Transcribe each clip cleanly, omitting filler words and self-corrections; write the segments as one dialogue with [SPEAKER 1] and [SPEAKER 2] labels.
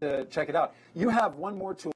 [SPEAKER 1] to check it out. You have one more tool.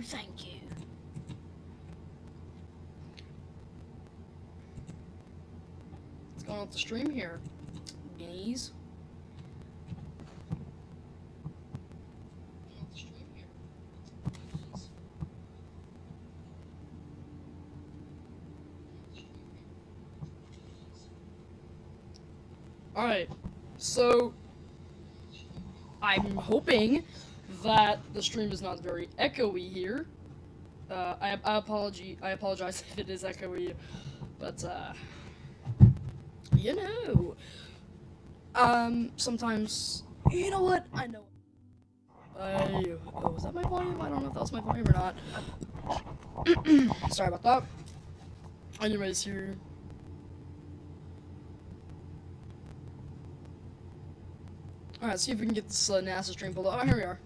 [SPEAKER 2] Thank you. What's going on with the stream here, guys? Alright, so I'm hoping that the stream is not very echoey here. I apologize if it is echoey, but you know, sometimes, you know what? I know. Oh, was that my volume? I don't know if that was my volume or not. Sorry about that. Anyways, here. Alright, see if we can get this NASA stream pulled up. Oh, here we are.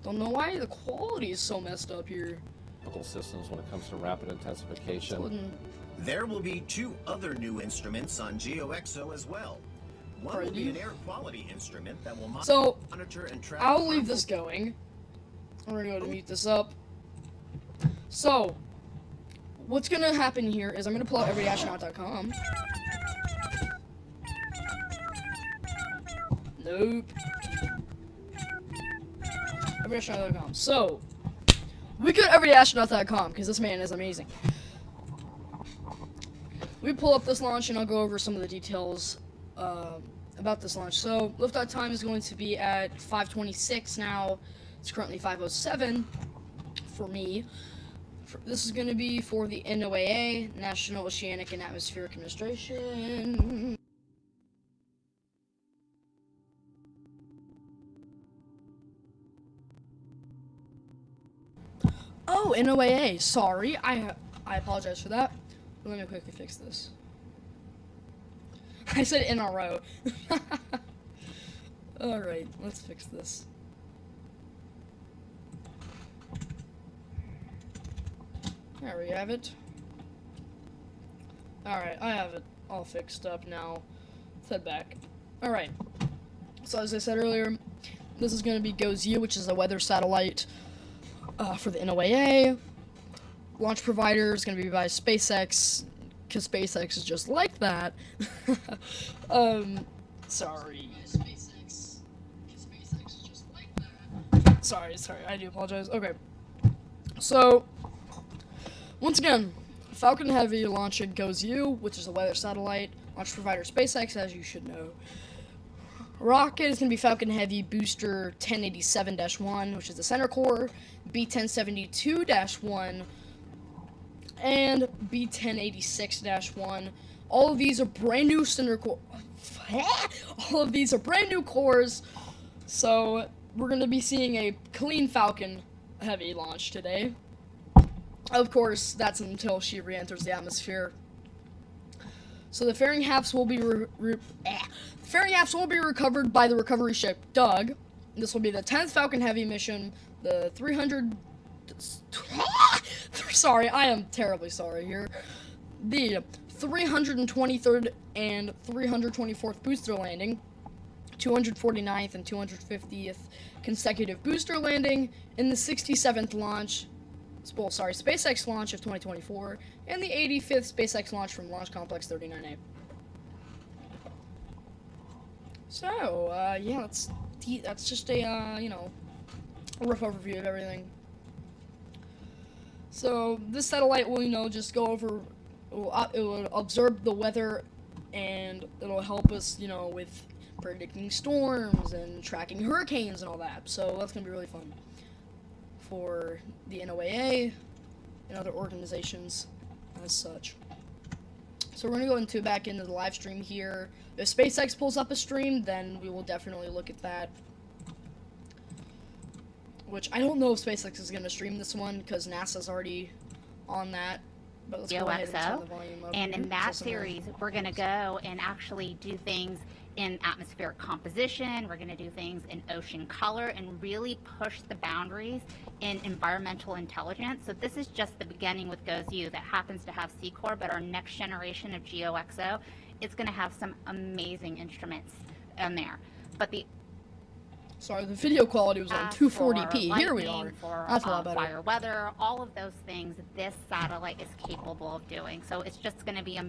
[SPEAKER 2] Don't know why the quality is so messed up here.
[SPEAKER 3] Systems when it comes to rapid intensification.
[SPEAKER 4] There will be 2 other new instruments on GeoXO as well. One will be an air quality instrument that will monitor and track.
[SPEAKER 2] I'll leave this going. I'm gonna go to mute this up. So, what's gonna happen here is I'm gonna pull out everydayastronaut.com. Nope. Everydayastronaut.com. So, we go to everydayastronaut.com because this man is amazing. We pull up this launch and I'll go over some of the details about this launch. So, liftoff time is going to be at 5:26 now. It's currently 5:07 for me. This is going to be for the NOAA, National Oceanic and Atmospheric Administration. Oh, NOAA. Sorry, I apologize for that. Let me quickly fix this. I said NRO. Alright, let's fix this. There we have it. Alright, I have it all fixed up now. Let's head back. Alright. So as I said earlier, this is going to be GOES-U, which is a weather satellite for the NOAA. Launch provider is going to be by SpaceX, because SpaceX is just like that. Sorry. Sorry, I do apologize. Okay. So, once again, Falcon Heavy launching GOES-U, which is a weather satellite. Launch provider SpaceX, as you should know. Rocket is going to be Falcon Heavy Booster 1087-1, which is the center core. B1072-1. And B1086-1. All of these are brand new center core. All of these are brand new cores. So, we're going to be seeing a clean Falcon Heavy launch today. Of course, that's until she re-enters the atmosphere. So the fairing halves will be fairing halves will be recovered by the recovery ship Doug. This will be the 10th Falcon Heavy mission, the 300. Sorry, I am terribly sorry here. The 323rd and 324th booster landing, 249th and 250th consecutive booster landing, and the 67th launch. SpaceX launch of 2024, and the 85th SpaceX launch from Launch Complex 39A. So, yeah, that's just a, a rough overview of everything. So, this satellite will, just go over, it will observe the weather, and it'll help us, with predicting storms and tracking hurricanes and all that. So, that's going to be really fun for the NOAA and other organizations as such. So we're going to go back into the live stream here. If SpaceX pulls up a stream, then we will definitely look at that. Which I don't know if SpaceX is going to stream this one because NASA's already on that. But let's go ahead and turn the volume up.
[SPEAKER 5] And in that series, we're going to go and actually do things in atmospheric composition. We're going to do things in ocean color and really push the boundaries in environmental intelligence. So this is just the beginning with GOES-U that happens to have C-Core, but our next generation of GeoXO is going to have some amazing instruments on there. But the
[SPEAKER 2] Sorry, the video quality was on 240p. Here we are. That's a lot better.
[SPEAKER 5] Fire, weather, all of those things this satellite is capable of doing. So it's just going to be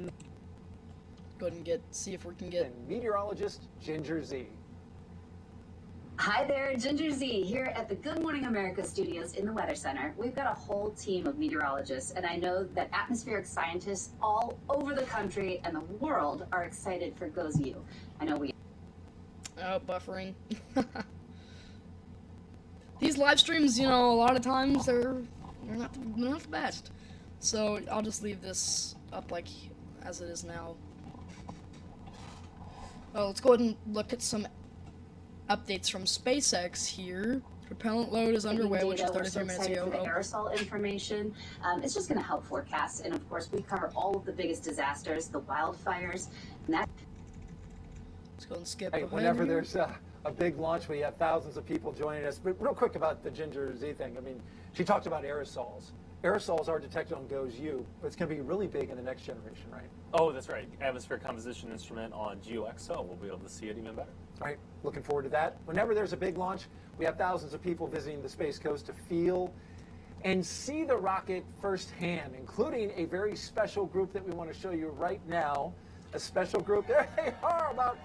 [SPEAKER 2] Go ahead and see if we can get
[SPEAKER 1] meteorologist Ginger Z.
[SPEAKER 6] Hi there, Ginger Z here at the Good Morning America studios in the Weather Center. We've got a whole team of meteorologists, and I know that atmospheric scientists all over the country and the world are excited for GOES-U. I know we.
[SPEAKER 2] Oh, buffering. These live streams, a lot of times they're not the best. So I'll just leave this up like as it is now. Well, let's go ahead and look at some updates from SpaceX here. Propellant load is underway, which is 33 minutes ago.
[SPEAKER 6] For the aerosol information, it's just going to help forecast, and of course, we cover all of the biggest disasters, the wildfires, and that.
[SPEAKER 2] Let's go and skip.
[SPEAKER 1] Hey, whenever there's a big launch, we have thousands of people joining us. But real quick about the Ginger Z thing. I mean, she talked about aerosols. Aerosols are detected on GOES-U, but it's going to be really big in the next generation, right?
[SPEAKER 3] Oh, that's right. Atmospheric composition instrument on GeoXO. We'll be able to see it even better.
[SPEAKER 1] All right, looking forward to that. Whenever there's a big launch, we have thousands of people visiting the Space Coast to feel and see the rocket firsthand, including a very special group that we want to show you right now. A special group. There they are, about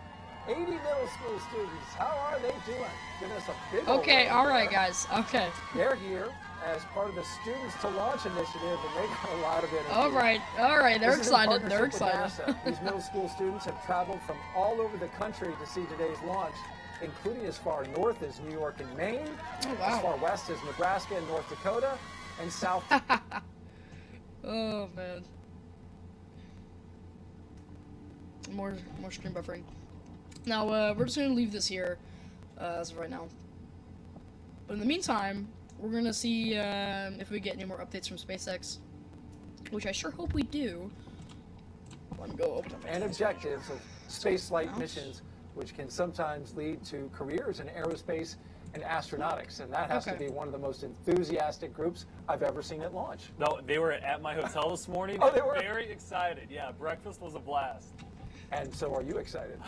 [SPEAKER 1] 80 middle school students. How are they doing? Giving us a big
[SPEAKER 2] Okay, all right, guys. Okay.
[SPEAKER 1] They're here as part of the Students to Launch initiative, and they got a lot of energy.
[SPEAKER 2] All right. They're excited. They're excited.
[SPEAKER 1] These middle school students have traveled from all over the country to see today's launch, including as far north as New York and Maine, as far west as Nebraska and North Dakota, and south.
[SPEAKER 2] Oh man. More screen buffering. Now, we're just going to leave this here as of right now. But in the meantime, we're going to see if we get any more updates from SpaceX, which I sure hope we do. Let me go open up.
[SPEAKER 1] And objectives of space flight missions, which can sometimes lead to careers in aerospace and astronautics. And that has to be one of the most enthusiastic groups I've ever seen at launch.
[SPEAKER 3] No, they were at my hotel this morning.
[SPEAKER 1] Oh, they were?
[SPEAKER 3] Very excited. Yeah, breakfast was a blast.
[SPEAKER 1] And so are you excited?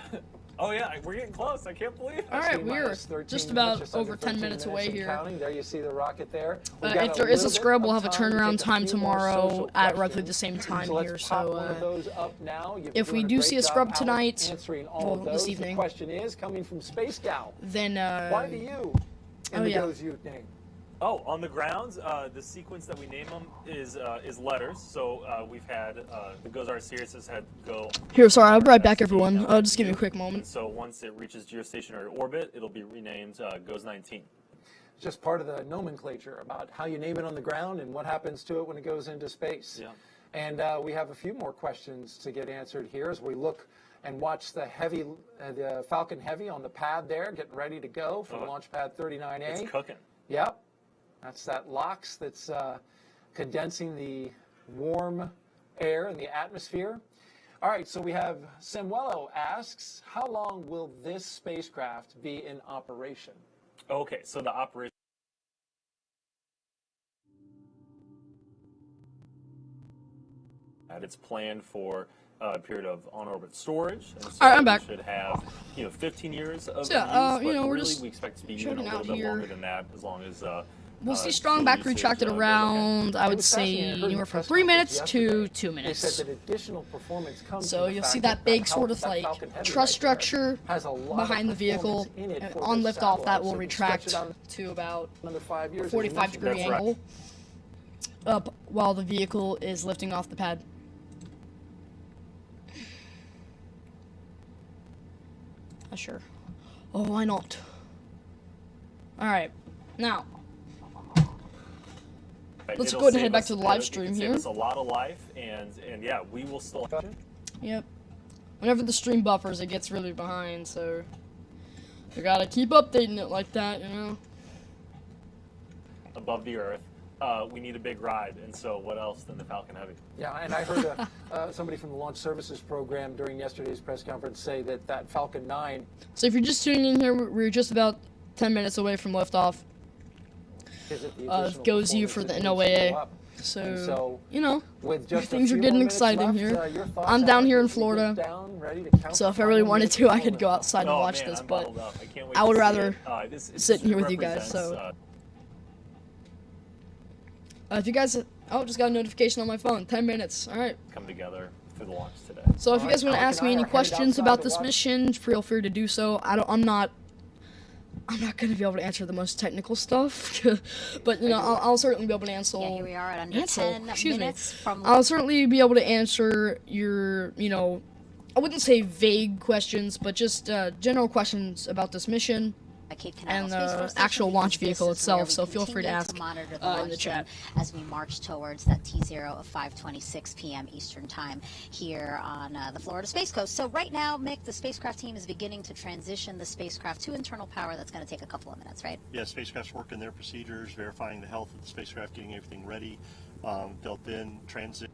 [SPEAKER 3] Oh yeah, we're getting close. I can't believe it.
[SPEAKER 2] All right, we're just about over 10 minutes away here.
[SPEAKER 1] Counting. There you see the rocket there.
[SPEAKER 2] If there is a scrub, we'll have a turnaround time tomorrow at roughly the same time here. So if we do see a scrub tonight, well, this evening,
[SPEAKER 1] the question is coming from Space Gal.
[SPEAKER 2] Then
[SPEAKER 1] why the U in the GOES-U name?
[SPEAKER 3] Oh, on the grounds, the sequence that we name them is letters. So we've had the GOES-R series has had go.
[SPEAKER 2] Here, sorry, I'll be right back, everyone. Just give me a quick moment.
[SPEAKER 3] So once it reaches geostationary orbit, it'll be renamed GOES-19.
[SPEAKER 1] Just part of the nomenclature about how you name it on the ground and what happens to it when it goes into space.
[SPEAKER 3] Yeah.
[SPEAKER 1] And we have a few more questions to get answered here as we look and watch the Falcon Heavy on the pad there, getting ready to go for Launch Pad 39A.
[SPEAKER 3] It's cooking.
[SPEAKER 1] Yep. That's that LOX that's condensing the warm air in the atmosphere. All right, so we have Samuelo asks, how long will this spacecraft be in operation?
[SPEAKER 3] Okay, so the operation. It's planned for a period of on-orbit storage. And so
[SPEAKER 2] All right, I'm back.
[SPEAKER 3] We should have, 15 years of
[SPEAKER 2] So, yeah,
[SPEAKER 3] use, but
[SPEAKER 2] we're
[SPEAKER 3] really
[SPEAKER 2] just
[SPEAKER 3] we expect to be
[SPEAKER 2] checking
[SPEAKER 3] a little
[SPEAKER 2] out
[SPEAKER 3] bit
[SPEAKER 2] here.
[SPEAKER 3] longer than that, as long as
[SPEAKER 2] We'll see strong
[SPEAKER 3] fuel
[SPEAKER 2] battery
[SPEAKER 3] usage,
[SPEAKER 2] tracked at
[SPEAKER 3] goes okay.
[SPEAKER 2] around, I
[SPEAKER 1] It
[SPEAKER 2] would
[SPEAKER 1] was
[SPEAKER 2] say,
[SPEAKER 1] fascinating. I heard in
[SPEAKER 2] anywhere
[SPEAKER 1] the
[SPEAKER 2] from
[SPEAKER 1] press
[SPEAKER 2] 3
[SPEAKER 1] conference
[SPEAKER 2] minutes to
[SPEAKER 1] yesterday,
[SPEAKER 2] 2 minutes.
[SPEAKER 1] They said that additional performance comes
[SPEAKER 2] So
[SPEAKER 1] from the
[SPEAKER 2] you'll
[SPEAKER 1] fact
[SPEAKER 2] see that big sort of
[SPEAKER 1] that
[SPEAKER 2] like
[SPEAKER 1] Falcon Heavy
[SPEAKER 2] truss
[SPEAKER 1] right there
[SPEAKER 2] structure
[SPEAKER 1] has a lot
[SPEAKER 2] behind the
[SPEAKER 1] of
[SPEAKER 2] vehicle,
[SPEAKER 1] performance in it
[SPEAKER 2] and
[SPEAKER 1] for
[SPEAKER 2] on
[SPEAKER 1] this
[SPEAKER 2] liftoff that
[SPEAKER 1] satellite.
[SPEAKER 2] will
[SPEAKER 1] So we stretch
[SPEAKER 2] retract
[SPEAKER 1] it out
[SPEAKER 2] to about
[SPEAKER 1] another 5 years.
[SPEAKER 2] 45-degree
[SPEAKER 3] That's right.
[SPEAKER 2] angle up while the vehicle is lifting off the pad. Sure. Oh, why not? Alright, now, let's
[SPEAKER 3] It'll
[SPEAKER 2] go ahead and
[SPEAKER 3] save
[SPEAKER 2] head back
[SPEAKER 3] us-
[SPEAKER 2] to the live
[SPEAKER 3] it
[SPEAKER 2] stream
[SPEAKER 3] can
[SPEAKER 2] here.
[SPEAKER 3] Save us a lot of life, and yeah, we will still.
[SPEAKER 2] Yep. Whenever the stream buffers, it gets really behind, so you gotta keep updating it like that, you know?
[SPEAKER 3] Above the Earth. We need a big ride, and so what else than the Falcon Heavy?
[SPEAKER 1] Yeah, and I heard somebody from the Launch Services Program during yesterday's press conference say that Falcon 9.
[SPEAKER 2] So if you're just tuning in here, we're just about 10 minutes away from liftoff. Goes you for the NOAA. So, you know,
[SPEAKER 1] with just
[SPEAKER 2] things
[SPEAKER 1] a
[SPEAKER 2] are
[SPEAKER 1] few
[SPEAKER 2] getting
[SPEAKER 1] more minutes
[SPEAKER 2] exciting
[SPEAKER 1] left,
[SPEAKER 2] here.
[SPEAKER 1] your thoughts
[SPEAKER 2] I'm
[SPEAKER 1] on
[SPEAKER 2] down
[SPEAKER 1] it
[SPEAKER 2] here in
[SPEAKER 1] as we get
[SPEAKER 2] Florida.
[SPEAKER 1] down, ready to count
[SPEAKER 2] So if I
[SPEAKER 1] the
[SPEAKER 2] really
[SPEAKER 1] final
[SPEAKER 2] wanted
[SPEAKER 1] minutes
[SPEAKER 2] to, I
[SPEAKER 1] of
[SPEAKER 2] could go
[SPEAKER 1] liftoff.
[SPEAKER 2] outside and
[SPEAKER 3] Oh,
[SPEAKER 2] watch
[SPEAKER 3] man,
[SPEAKER 2] this,
[SPEAKER 3] I'm
[SPEAKER 2] but
[SPEAKER 3] bottled up. I can't wait
[SPEAKER 2] I
[SPEAKER 3] to
[SPEAKER 2] would
[SPEAKER 3] see
[SPEAKER 2] rather
[SPEAKER 3] it. This
[SPEAKER 2] sit here with you guys,
[SPEAKER 3] represents,
[SPEAKER 2] so. If you guys, just got a notification on my phone. 10 minutes. All right.
[SPEAKER 3] come together for the launch today.
[SPEAKER 2] So if you guys want to
[SPEAKER 1] Alec
[SPEAKER 2] ask
[SPEAKER 1] and
[SPEAKER 2] me
[SPEAKER 1] I
[SPEAKER 2] any
[SPEAKER 1] are headed
[SPEAKER 2] questions
[SPEAKER 1] outside
[SPEAKER 2] about
[SPEAKER 1] to
[SPEAKER 2] this
[SPEAKER 1] watch.
[SPEAKER 2] mission, feel free to do so. I'm not going to be able to answer the most technical stuff, but you know, I'll certainly be able to answer.
[SPEAKER 7] Yeah, here we are at under 10 minutes from.
[SPEAKER 2] I'll certainly be able to answer your, I wouldn't say vague questions, but just general questions about this mission
[SPEAKER 7] Cape Canaveral
[SPEAKER 2] and
[SPEAKER 7] Space
[SPEAKER 2] the
[SPEAKER 7] Force Station,
[SPEAKER 2] actual launch
[SPEAKER 7] because this
[SPEAKER 2] vehicle
[SPEAKER 7] is where
[SPEAKER 2] itself.
[SPEAKER 7] we
[SPEAKER 2] So feel free to
[SPEAKER 7] continue
[SPEAKER 2] ask
[SPEAKER 7] monitor the
[SPEAKER 2] in
[SPEAKER 7] launch
[SPEAKER 2] the chat.
[SPEAKER 7] as we march towards that T0 of 5:26 p.m. Eastern Time here on the Florida Space Coast. So right now, Mick, the spacecraft team is beginning to transition the spacecraft to internal power. That's going to take a couple of minutes, right?
[SPEAKER 8] Yeah, spacecraft's working their procedures, verifying the health of the spacecraft, getting everything ready. They'll then transit.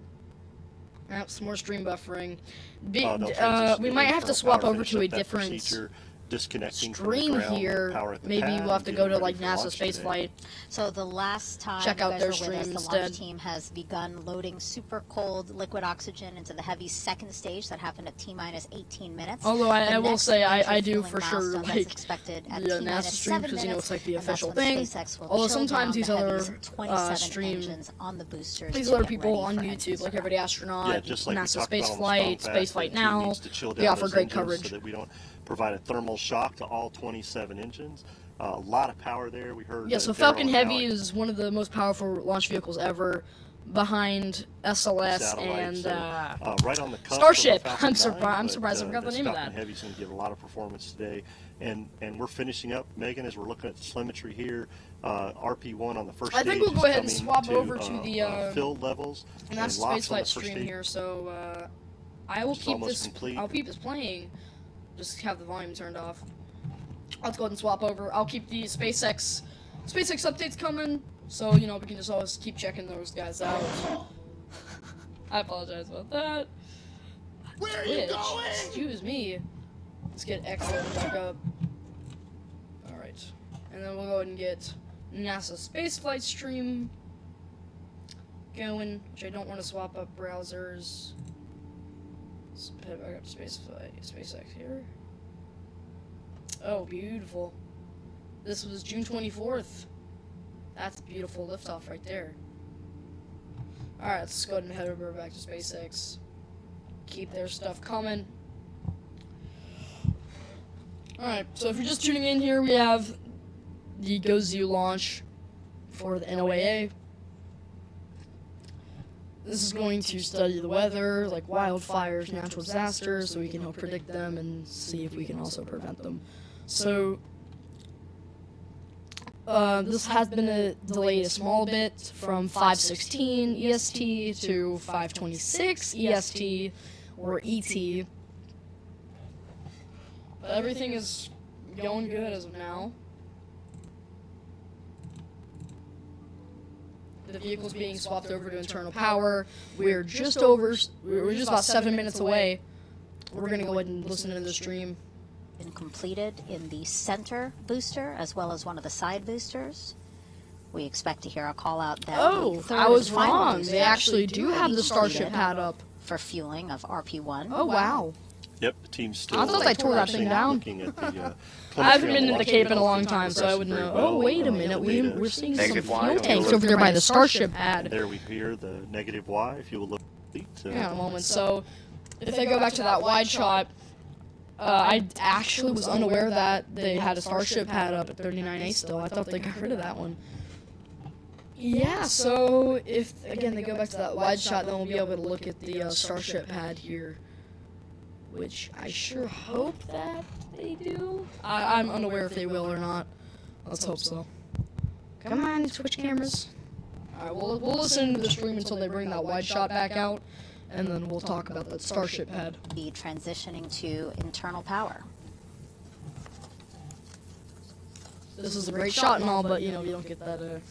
[SPEAKER 2] Some more stream buffering.
[SPEAKER 8] They'll transition
[SPEAKER 2] We
[SPEAKER 8] to
[SPEAKER 2] might have to
[SPEAKER 8] internal
[SPEAKER 2] swap
[SPEAKER 8] power,
[SPEAKER 2] over
[SPEAKER 8] finish
[SPEAKER 2] to
[SPEAKER 8] up
[SPEAKER 2] a
[SPEAKER 8] that
[SPEAKER 2] different
[SPEAKER 8] procedure, disconnecting from the
[SPEAKER 2] stream
[SPEAKER 8] ground,
[SPEAKER 2] here.
[SPEAKER 8] power at the
[SPEAKER 2] Maybe
[SPEAKER 8] pad,
[SPEAKER 2] we'll have to go
[SPEAKER 8] getting
[SPEAKER 2] to like
[SPEAKER 8] ready for
[SPEAKER 2] NASA
[SPEAKER 8] launch
[SPEAKER 2] space
[SPEAKER 8] today.
[SPEAKER 2] flight.
[SPEAKER 7] So the last time
[SPEAKER 2] Check
[SPEAKER 7] you
[SPEAKER 2] out
[SPEAKER 7] guys
[SPEAKER 2] their
[SPEAKER 7] were with
[SPEAKER 2] stream
[SPEAKER 7] us, the
[SPEAKER 2] instead.
[SPEAKER 7] launch team has begun loading super cold liquid oxygen into the heavy second stage. That happened at T-minus 18 minutes.
[SPEAKER 2] Although I
[SPEAKER 7] The
[SPEAKER 2] will
[SPEAKER 7] next
[SPEAKER 2] say I
[SPEAKER 7] major
[SPEAKER 2] do
[SPEAKER 7] fueling
[SPEAKER 2] for sure
[SPEAKER 7] milestone that's
[SPEAKER 2] like
[SPEAKER 7] expected at
[SPEAKER 2] the
[SPEAKER 7] T-minus
[SPEAKER 2] NASA stream
[SPEAKER 7] 7
[SPEAKER 2] because you know
[SPEAKER 7] minutes,
[SPEAKER 2] it's like the
[SPEAKER 7] and that's
[SPEAKER 2] official
[SPEAKER 7] when
[SPEAKER 2] thing.
[SPEAKER 7] SpaceX will
[SPEAKER 2] Although
[SPEAKER 7] chill
[SPEAKER 2] sometimes
[SPEAKER 7] down
[SPEAKER 2] these
[SPEAKER 7] the
[SPEAKER 2] other
[SPEAKER 7] heavies, 27
[SPEAKER 2] stream
[SPEAKER 7] engines on the boosters
[SPEAKER 2] these
[SPEAKER 7] to
[SPEAKER 2] other
[SPEAKER 7] get
[SPEAKER 2] people
[SPEAKER 7] ready
[SPEAKER 2] on
[SPEAKER 7] for
[SPEAKER 2] YouTube
[SPEAKER 7] engine
[SPEAKER 2] like
[SPEAKER 7] start.
[SPEAKER 2] every astronaut,
[SPEAKER 8] Yeah, just like we
[SPEAKER 2] NASA
[SPEAKER 8] talked
[SPEAKER 2] space
[SPEAKER 8] about on the
[SPEAKER 2] flight,
[SPEAKER 8] Spawn
[SPEAKER 2] space
[SPEAKER 8] Fast,
[SPEAKER 2] flight
[SPEAKER 8] the team
[SPEAKER 2] now.
[SPEAKER 8] needs to chill
[SPEAKER 2] They
[SPEAKER 8] down
[SPEAKER 2] offer
[SPEAKER 8] those
[SPEAKER 2] great
[SPEAKER 8] engines
[SPEAKER 2] coverage.
[SPEAKER 8] so that we don't provide a thermal shock to all 27 engines. A lot of power there. We heard.
[SPEAKER 2] Yeah, so
[SPEAKER 8] Daryl
[SPEAKER 2] Falcon
[SPEAKER 8] and
[SPEAKER 2] Heavy
[SPEAKER 8] Alec
[SPEAKER 2] is one of the most powerful launch vehicles ever, behind SLS
[SPEAKER 8] satellite,
[SPEAKER 2] and
[SPEAKER 8] so, right on the cusp
[SPEAKER 2] Starship.
[SPEAKER 8] of the Falcon
[SPEAKER 2] I'm
[SPEAKER 8] 9,
[SPEAKER 2] surprised I forgot the name of
[SPEAKER 8] Falcon
[SPEAKER 2] that.
[SPEAKER 8] Heavy's going to give a lot of performance today, and we're finishing up, Megan, as we're looking at the telemetry here. RP1 on the first
[SPEAKER 2] I think
[SPEAKER 8] stage
[SPEAKER 2] we'll go
[SPEAKER 8] is
[SPEAKER 2] ahead and
[SPEAKER 8] coming
[SPEAKER 2] swap
[SPEAKER 8] to,
[SPEAKER 2] over to the
[SPEAKER 8] fill levels,
[SPEAKER 2] and that's
[SPEAKER 8] lots on the
[SPEAKER 2] spaceflight
[SPEAKER 8] first
[SPEAKER 2] stream
[SPEAKER 8] stage.
[SPEAKER 2] here. So I will
[SPEAKER 8] It's
[SPEAKER 2] keep
[SPEAKER 8] almost
[SPEAKER 2] this.
[SPEAKER 8] complete.
[SPEAKER 2] I'll keep this playing. Just have the volume turned off. Let's go ahead and swap over. I'll keep the SpaceX updates coming, so we can just always keep checking those guys out. I apologize about that. Where are you going? Excuse me. Let's get X back up. All right, and then we'll go ahead and get NASA spaceflight stream going, which I don't want to swap up browsers. Let's head back up to SpaceX here. Oh, beautiful. This was June 24th. That's beautiful liftoff right there. Alright, let's go ahead and head over back to SpaceX. Keep their stuff coming. Alright, so if you're just tuning in here, we have the GoZu launch for the NOAA. This is going to study the weather, like wildfires, natural disasters, so we can help predict them and see if we can also prevent them. So, this has been delayed a small bit from 5:16 EST to 5:26 EST, or ET. But everything is going good as of now. The vehicle's being swapped over to internal power. We're just about 7 minutes away. We're going to go ahead and listen to the stream.
[SPEAKER 7] Been completed in the center booster as well as one of the side boosters. We expect to hear a call out that
[SPEAKER 2] Oh,
[SPEAKER 7] the third
[SPEAKER 2] I was
[SPEAKER 7] and final
[SPEAKER 2] wrong.
[SPEAKER 7] booster
[SPEAKER 2] They actually do
[SPEAKER 7] will
[SPEAKER 2] have
[SPEAKER 7] be
[SPEAKER 2] the Starship
[SPEAKER 7] completed
[SPEAKER 2] pad up.
[SPEAKER 7] for fueling of RP1.
[SPEAKER 2] Oh, wow.
[SPEAKER 8] Yep, the team's still.
[SPEAKER 2] I thought they tore that thing down.
[SPEAKER 8] Looking at the,
[SPEAKER 2] I haven't been in the Cape in a long time, so I wouldn't know. Oh, wait a minute. We're seeing some fuel tanks over there by the Starship pad.
[SPEAKER 8] There we hear the negative Y, if you will look.
[SPEAKER 2] Yeah, a moment. So, if they go back to that wide shot, I actually was unaware that they had a Starship pad up at 39A still. I thought they got rid of that one. Yeah, so if, again, they go back to that wide shot, then we'll be able to look at the Starship pad here. Which I sure hope that they do. I'm unaware if they will or not. Let's hope so. Come on, switch cameras. Alright, we'll listen to the stream until they bring that wide shot back out, and then we'll talk about that Starship pad.
[SPEAKER 7] Be transitioning to internal power.
[SPEAKER 2] This is a great shot and all, but you know, you don't get that.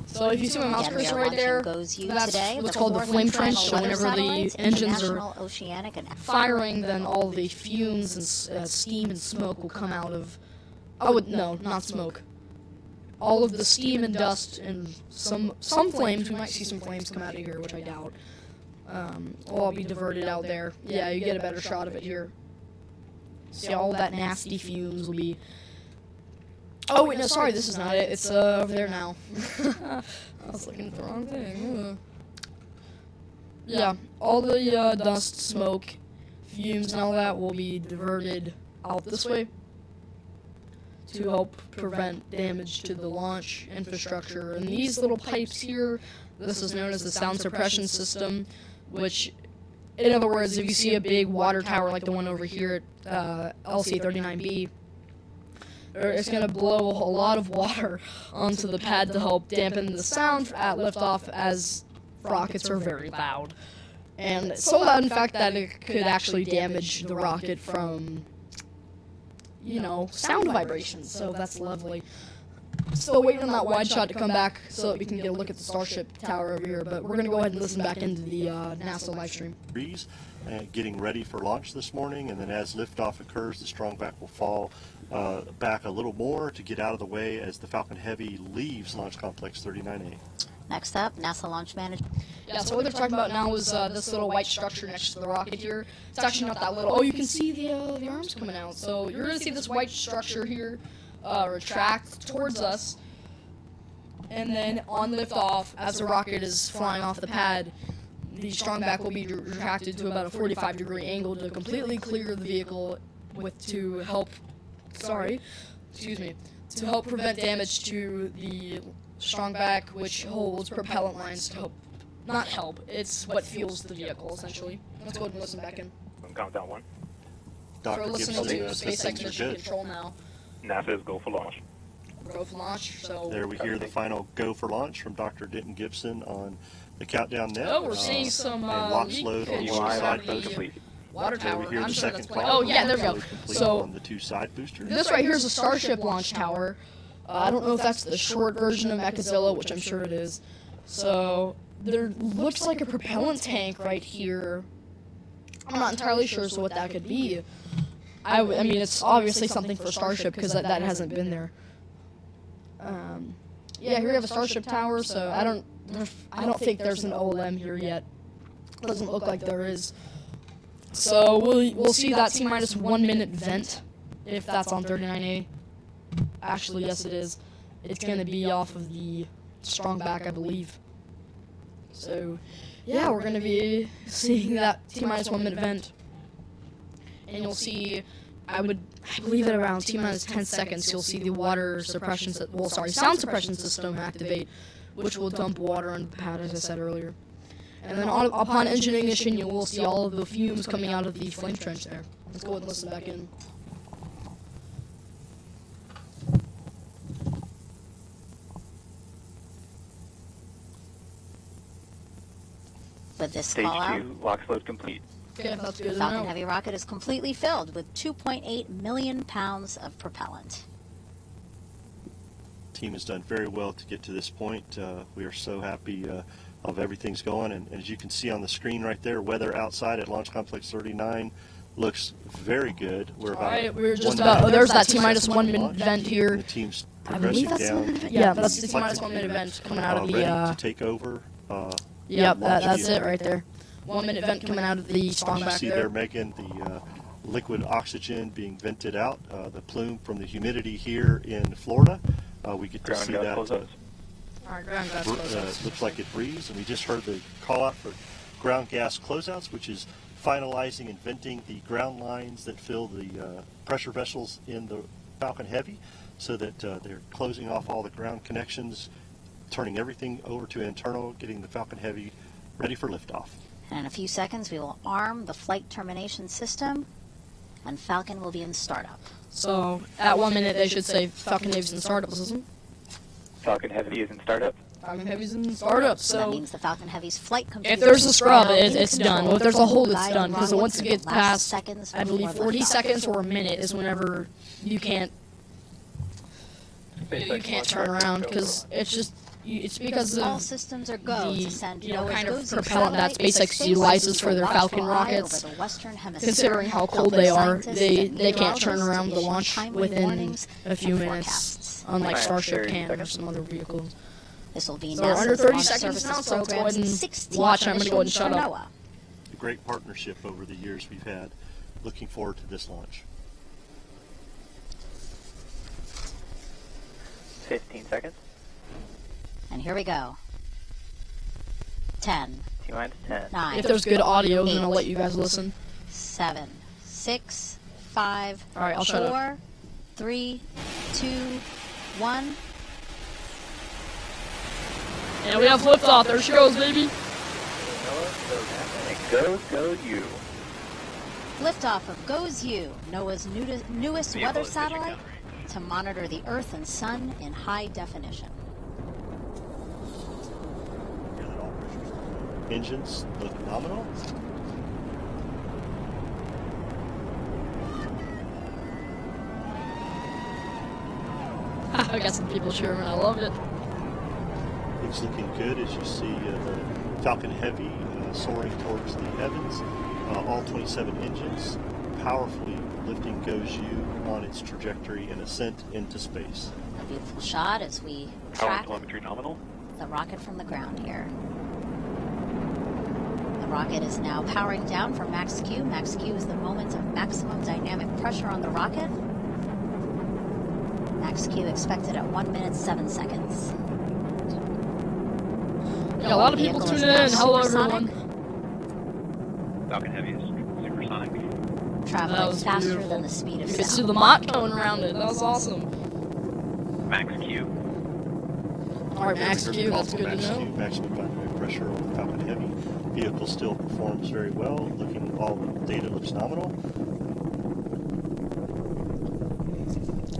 [SPEAKER 2] So if you see my mouse
[SPEAKER 7] Again, we
[SPEAKER 2] cursor
[SPEAKER 7] are
[SPEAKER 2] right there,
[SPEAKER 7] launching GoesU
[SPEAKER 2] that's
[SPEAKER 7] today,
[SPEAKER 2] what's
[SPEAKER 7] the
[SPEAKER 2] called the
[SPEAKER 7] fourth
[SPEAKER 2] flame
[SPEAKER 7] and final
[SPEAKER 2] trench. So
[SPEAKER 7] weather
[SPEAKER 2] whenever the
[SPEAKER 7] satellites,
[SPEAKER 2] engines are
[SPEAKER 7] international, oceanic, and
[SPEAKER 2] firing, then all the fumes and steam and smoke will come out of. Oh no, not smoke. All of the steam and dust and some flames. We might see some flames come out of here, which I doubt. Will all be diverted out there. Yeah, you get a better shot of it here. See, all that nasty fumes will be. Oh wait, no, sorry, this is not it. It's over there now. I was looking at the wrong thing. Yeah, all the dust, smoke, fumes, and all that will be diverted out this way to help prevent damage to the launch infrastructure. And these little pipes here, this is known as the sound suppression system, which, in other words, if you see a big water tower like the one over here at LC39B, it's going to blow a lot of water onto the pad to help dampen the sound at liftoff, as rockets are very loud. And it's so loud, in fact, that it could actually damage the rocket from, you know, sound vibrations. So that's lovely. Still waiting on that wide shot to come back so that we can get a look at the Starship tower over here. But we're going to go ahead and listen back into the NASA live stream.
[SPEAKER 8] Getting ready for launch this morning, and then as liftoff occurs, the strong back will fall back a little more to get out of the way as the Falcon Heavy leaves Launch Complex 39A.
[SPEAKER 7] Next up, NASA launch manager.
[SPEAKER 2] Yeah, so what they're talking about now is this little white structure next to the rocket here. It's actually not that little. Oh, you can see the arms coming out. So you're going to see this white structure here retract towards us. And then on liftoff, as the rocket is flying off the pad, the strong back will be retracted to about a 45-degree angle to completely clear the vehicle to help prevent damage to the strong back, which holds propellant lines to it's what fuels the vehicle, essentially. Let's go ahead and listen back in.
[SPEAKER 9] Countdown 1.
[SPEAKER 2] So we're listening to
[SPEAKER 8] Gibson,
[SPEAKER 2] SpaceX mission control now.
[SPEAKER 9] NASA is go for launch.
[SPEAKER 2] Go for launch, so...
[SPEAKER 8] There we hear the final go for launch from Dr. Denton Gibson on the countdown net.
[SPEAKER 2] Oh, we're seeing some
[SPEAKER 8] and load on
[SPEAKER 2] pictures of the water
[SPEAKER 8] There
[SPEAKER 2] tower.
[SPEAKER 8] we hear
[SPEAKER 2] I'm
[SPEAKER 8] the
[SPEAKER 2] sure that's
[SPEAKER 8] second
[SPEAKER 2] playing.
[SPEAKER 8] call.
[SPEAKER 2] Oh, yeah, there we go. So,
[SPEAKER 8] on the two side boosters.
[SPEAKER 2] this right here is a Starship launch tower. I don't know if that's the short version of Mechazilla, which I'm sure it is. So, there looks like a propellant tank right here. I'm not entirely sure as to what that could be. I mean, it's obviously something for Starship, because that hasn't been there. Yeah, here we have a Starship tower, so I don't think there's an OLM here yet. Doesn't look like there is. So we'll see that T-minus 1 minute vent, if that's on 39A. Actually, yes it is. It's going to be off of the strong back, I believe. So, yeah, we're going to be seeing that T-minus 1 minute vent. And you'll see, I believe at around T-minus 10 seconds, you'll see the sound suppression system activate, which will dump water on the pad, as I said earlier. And then upon engine ignition, you will see all of the fumes coming out of the flame trench there. Let's go ahead and listen back in.
[SPEAKER 7] With this
[SPEAKER 9] Stage
[SPEAKER 7] call out,
[SPEAKER 9] 2, LOX load complete.
[SPEAKER 2] Okay, that's good to
[SPEAKER 7] Falcon
[SPEAKER 2] know.
[SPEAKER 7] Heavy rocket is completely filled with 2.8 million pounds of propellant.
[SPEAKER 8] team has done very well to get to this point. We are so happy of everything's going, and as you can see on the screen right there, weather outside at Launch Complex 39 looks very good. We're about
[SPEAKER 2] we're just about. There's that T-minus 1 minute event here.
[SPEAKER 8] The team's
[SPEAKER 2] I believe
[SPEAKER 8] progressing
[SPEAKER 2] that's
[SPEAKER 8] down.
[SPEAKER 2] yeah, that's the T-minus 1 minute event coming out of the.
[SPEAKER 8] Ready to take over.
[SPEAKER 2] Yep, that's it right there. 1 minute event coming out of the strong
[SPEAKER 8] You
[SPEAKER 2] back
[SPEAKER 8] see
[SPEAKER 2] there.
[SPEAKER 8] there, Megan, the liquid oxygen being vented out, the plume from the humidity here in Florida. We get to
[SPEAKER 9] Ground
[SPEAKER 8] see
[SPEAKER 9] gas
[SPEAKER 8] that.
[SPEAKER 9] close-ups.
[SPEAKER 2] All right, ground gas close-ups.
[SPEAKER 8] Looks like it breathes, and we just heard the call out for ground gas closeouts, which is finalizing and venting the ground lines that fill the pressure vessels in the Falcon Heavy, so that they're closing off all the ground connections, turning everything over to internal, getting the Falcon Heavy ready for liftoff.
[SPEAKER 7] And in a few seconds, we will arm the flight termination system, and Falcon will be in startup.
[SPEAKER 2] So at 1 minute they should say Falcon Heavy's in startup system.
[SPEAKER 9] Falcon Heavy is in startup.
[SPEAKER 2] Falcon Heavy's in startup.
[SPEAKER 7] That
[SPEAKER 2] So
[SPEAKER 7] means the Falcon Heavy's flight computer.
[SPEAKER 2] if there's a scrub,
[SPEAKER 7] is now
[SPEAKER 2] it's
[SPEAKER 7] in
[SPEAKER 2] done.
[SPEAKER 7] control.
[SPEAKER 2] If there's a hole, it's
[SPEAKER 7] Guide
[SPEAKER 2] done. Because
[SPEAKER 7] rockets
[SPEAKER 2] once it
[SPEAKER 7] in
[SPEAKER 2] gets
[SPEAKER 7] the last
[SPEAKER 2] past,
[SPEAKER 7] seconds
[SPEAKER 2] I believe,
[SPEAKER 7] before
[SPEAKER 2] 40
[SPEAKER 7] liftoff.
[SPEAKER 2] seconds or a minute is whenever you can't turn around, because it's just it's because
[SPEAKER 7] All
[SPEAKER 2] of
[SPEAKER 7] systems are go
[SPEAKER 2] the
[SPEAKER 7] to send
[SPEAKER 2] kind of
[SPEAKER 7] Noah's
[SPEAKER 2] propellant that
[SPEAKER 7] satellite into
[SPEAKER 2] SpaceX
[SPEAKER 7] space
[SPEAKER 2] utilizes for
[SPEAKER 7] to
[SPEAKER 2] their
[SPEAKER 7] watch
[SPEAKER 2] Falcon
[SPEAKER 7] fly over
[SPEAKER 2] rockets.
[SPEAKER 7] the Western Hemisphere.
[SPEAKER 2] Considering how cold
[SPEAKER 7] Helping
[SPEAKER 2] they are,
[SPEAKER 7] scientists
[SPEAKER 2] they
[SPEAKER 7] and
[SPEAKER 2] can't turn
[SPEAKER 7] meteorologists
[SPEAKER 2] around the
[SPEAKER 7] issue
[SPEAKER 2] launch
[SPEAKER 7] timely
[SPEAKER 2] within
[SPEAKER 7] warnings
[SPEAKER 2] a few
[SPEAKER 7] and
[SPEAKER 2] minutes,
[SPEAKER 7] forecasts.
[SPEAKER 2] unlike
[SPEAKER 9] Alright,
[SPEAKER 2] Starship
[SPEAKER 9] 30
[SPEAKER 2] can or
[SPEAKER 9] seconds.
[SPEAKER 2] some other vehicles.
[SPEAKER 7] This will be
[SPEAKER 2] So we're
[SPEAKER 7] NASA's
[SPEAKER 2] under 30
[SPEAKER 7] launch
[SPEAKER 2] seconds
[SPEAKER 7] services
[SPEAKER 2] now, so let's go
[SPEAKER 7] program's
[SPEAKER 2] ahead and
[SPEAKER 7] 16th
[SPEAKER 2] watch. I'm gonna go ahead and
[SPEAKER 7] mission
[SPEAKER 2] shut
[SPEAKER 7] for
[SPEAKER 2] up.
[SPEAKER 7] NOAA.
[SPEAKER 8] A great partnership over the years we've had. Looking forward to this launch.
[SPEAKER 9] 15 seconds.
[SPEAKER 7] And here we go. 10,
[SPEAKER 9] T-minus 10.
[SPEAKER 7] 9,
[SPEAKER 2] If there's good audio, then I'll let you guys listen.
[SPEAKER 7] 7, 6, 5,
[SPEAKER 2] All right, I'll shut up.
[SPEAKER 7] 4, 3, 2, 1.
[SPEAKER 2] And we have liftoff. There she goes, baby.
[SPEAKER 9] Go you.
[SPEAKER 7] Liftoff of GOES-U, NOAA's newest
[SPEAKER 9] Vehicle
[SPEAKER 7] weather
[SPEAKER 9] is pitching
[SPEAKER 7] satellite
[SPEAKER 9] down range.
[SPEAKER 7] to monitor the Earth and Sun in high definition.
[SPEAKER 8] Engines look nominal.
[SPEAKER 2] I got some people cheering. I love it.
[SPEAKER 8] It's looking good as you see the Falcon Heavy soaring towards the heavens. All 27 engines powerfully lifting GOES-U on its trajectory and ascent into space.
[SPEAKER 7] A beautiful shot as we
[SPEAKER 9] Power
[SPEAKER 7] track
[SPEAKER 9] and telemetry nominal.
[SPEAKER 7] the rocket from the ground here. The rocket is now powering down for max Q. Max Q is the moment of maximum dynamic pressure on the rocket. Max Q expected at 1 minute 7 seconds.
[SPEAKER 2] Yeah, a lot of people
[SPEAKER 7] Vehicle is
[SPEAKER 2] tuning
[SPEAKER 7] now
[SPEAKER 2] in. Hello,
[SPEAKER 7] supersonic,
[SPEAKER 2] everyone.
[SPEAKER 9] Falcon Heavy is supersonic.
[SPEAKER 2] That
[SPEAKER 7] traveling
[SPEAKER 2] was
[SPEAKER 7] faster
[SPEAKER 2] beautiful.
[SPEAKER 7] than the speed of
[SPEAKER 2] You could see
[SPEAKER 7] sound.
[SPEAKER 2] the Mach going around it. That was awesome.
[SPEAKER 9] Max Q.
[SPEAKER 2] All right, Max
[SPEAKER 8] Heard the
[SPEAKER 2] Q.
[SPEAKER 8] call
[SPEAKER 2] That's
[SPEAKER 8] for
[SPEAKER 2] good to
[SPEAKER 8] Max
[SPEAKER 2] know.
[SPEAKER 8] Q, maximum dynamic pressure on the Falcon Heavy. Vehicle still performs very well. All the data looks nominal.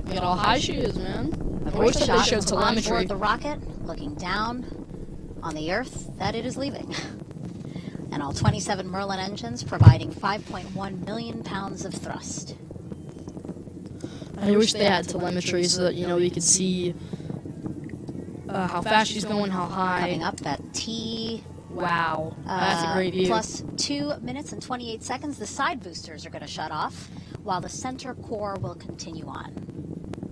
[SPEAKER 2] Look at how high she is, man.
[SPEAKER 7] A
[SPEAKER 2] I
[SPEAKER 7] great
[SPEAKER 2] wish that they
[SPEAKER 7] shot
[SPEAKER 2] showed
[SPEAKER 7] from on
[SPEAKER 2] telemetry.
[SPEAKER 7] board the rocket, looking down on the Earth that it is leaving. And all 27 Merlin engines providing 5.1 million pounds of thrust.
[SPEAKER 2] I wish they had telemetry so that we could see how fast she's going, how high.
[SPEAKER 7] Coming up at T.
[SPEAKER 2] Wow, that's a great view.
[SPEAKER 7] Plus 2 minutes and 28 seconds, the side boosters are going to shut off, while the center core will continue on.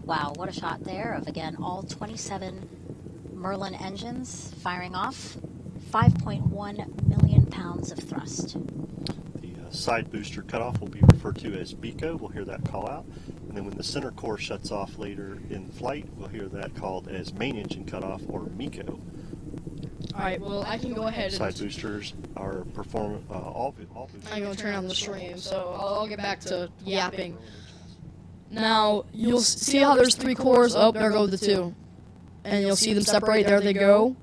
[SPEAKER 7] Wow, what a shot there of, again, all 27 Merlin engines firing off. 5.1 million pounds of thrust.
[SPEAKER 8] The side booster cutoff will be referred to as BECO. We'll hear that call out. And then when the center core shuts off later in flight, we'll hear that called as main engine cutoff, or MECO.
[SPEAKER 2] All right, well, I can go ahead
[SPEAKER 8] Side
[SPEAKER 2] and
[SPEAKER 8] boosters are all boosters.
[SPEAKER 2] I'm going to turn on the stream, so I'll get back to yapping. Now, you'll see how there's 3 cores. Oh, there go the 2. And you'll see them separate. There they go.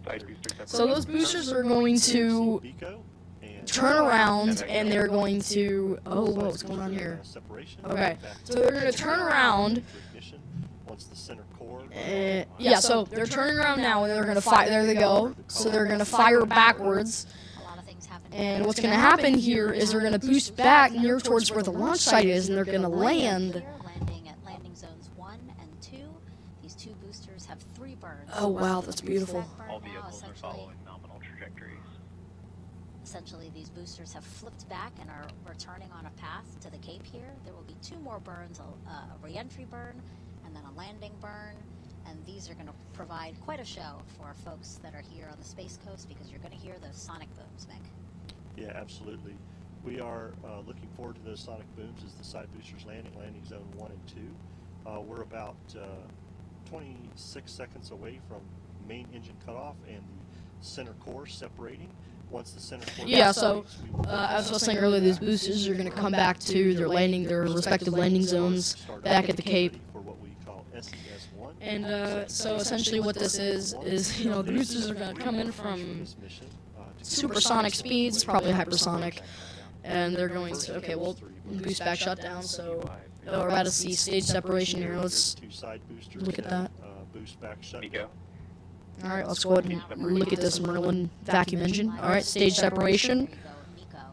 [SPEAKER 9] Side booster separate.
[SPEAKER 2] So those boosters are going to
[SPEAKER 8] BECO and
[SPEAKER 2] turn around, and they're going to... Oh, what's going on here?
[SPEAKER 8] Separation.
[SPEAKER 2] Okay, so they're going to turn around.
[SPEAKER 8] Ignition once the center core.
[SPEAKER 2] Yeah, so they're turning around now, and they're going to fire. There they go. So they're going to fire backwards.
[SPEAKER 7] A lot of things happen.
[SPEAKER 2] And what's going to happen here is they're going to boost back near towards where the launch site is, and they're going to land.
[SPEAKER 7] Landing at landing zones 1 and 2. These 2 boosters burns.
[SPEAKER 2] Oh, wow, that's
[SPEAKER 7] The
[SPEAKER 2] beautiful.
[SPEAKER 7] booster that
[SPEAKER 9] All
[SPEAKER 7] burn now,
[SPEAKER 9] vehicles are
[SPEAKER 7] essentially-
[SPEAKER 9] following nominal trajectories.
[SPEAKER 7] Essentially, these boosters have flipped back and are returning on a path to the Cape here. There will be 2 more burns, a re-entry burn and then a landing burn. And these are going to provide quite a show for folks that are here on the Space Coast because you're going to hear those sonic booms, Mick.
[SPEAKER 8] Yeah, absolutely. We are looking forward to those sonic booms as the side boosters landing zone 1 and 2. We're about 26 seconds away from main engine cutoff and the center core separating. Once the center core
[SPEAKER 2] Yeah, so
[SPEAKER 8] separates, we will
[SPEAKER 2] as I was saying earlier, these boosters are going to come back to their respective landing zones back at the Cape.
[SPEAKER 8] for what we call SES-1.
[SPEAKER 2] And so essentially what this is the boosters are going to come in from
[SPEAKER 8] This mission, to
[SPEAKER 2] supersonic speeds, probably hypersonic, and they're going to, okay, well, boost back shutdown, so we're about to see stage separation here. Let's,
[SPEAKER 8] Two side boosters
[SPEAKER 2] look at that.
[SPEAKER 8] Boost back shutdown.
[SPEAKER 9] Miko.
[SPEAKER 2] alright, let's go ahead and look at this Merlin vacuum engine. Alright, stage separation,
[SPEAKER 7] There you go, Miko.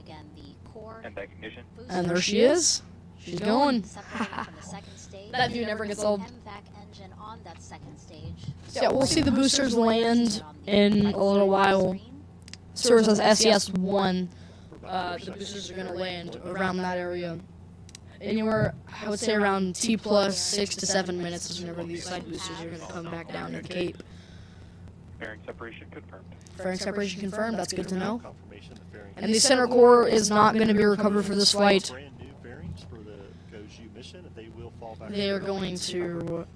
[SPEAKER 7] Again, the core
[SPEAKER 9] And back ignition.
[SPEAKER 2] and there she is. She's going.
[SPEAKER 7] separating from the second stage.
[SPEAKER 2] That view never gets old.
[SPEAKER 7] MVAC engine on that second stage.
[SPEAKER 2] Yeah, we'll see the boosters land in a little while. Serves as SES-1. The boosters are going to land around that area. Anywhere, I would say around T plus 6 to 7 minutes is whenever these side boosters are going to come back down to the Cape.
[SPEAKER 9] Bearing separation confirmed.
[SPEAKER 2] Fairing separation confirmed, that's good to know.
[SPEAKER 8] Confirmation the fairing.
[SPEAKER 2] And the center core is not going to be recovered for this flight.
[SPEAKER 8] Brand new bearings for the GoZhu mission, and they will fall back.
[SPEAKER 2] They are going to,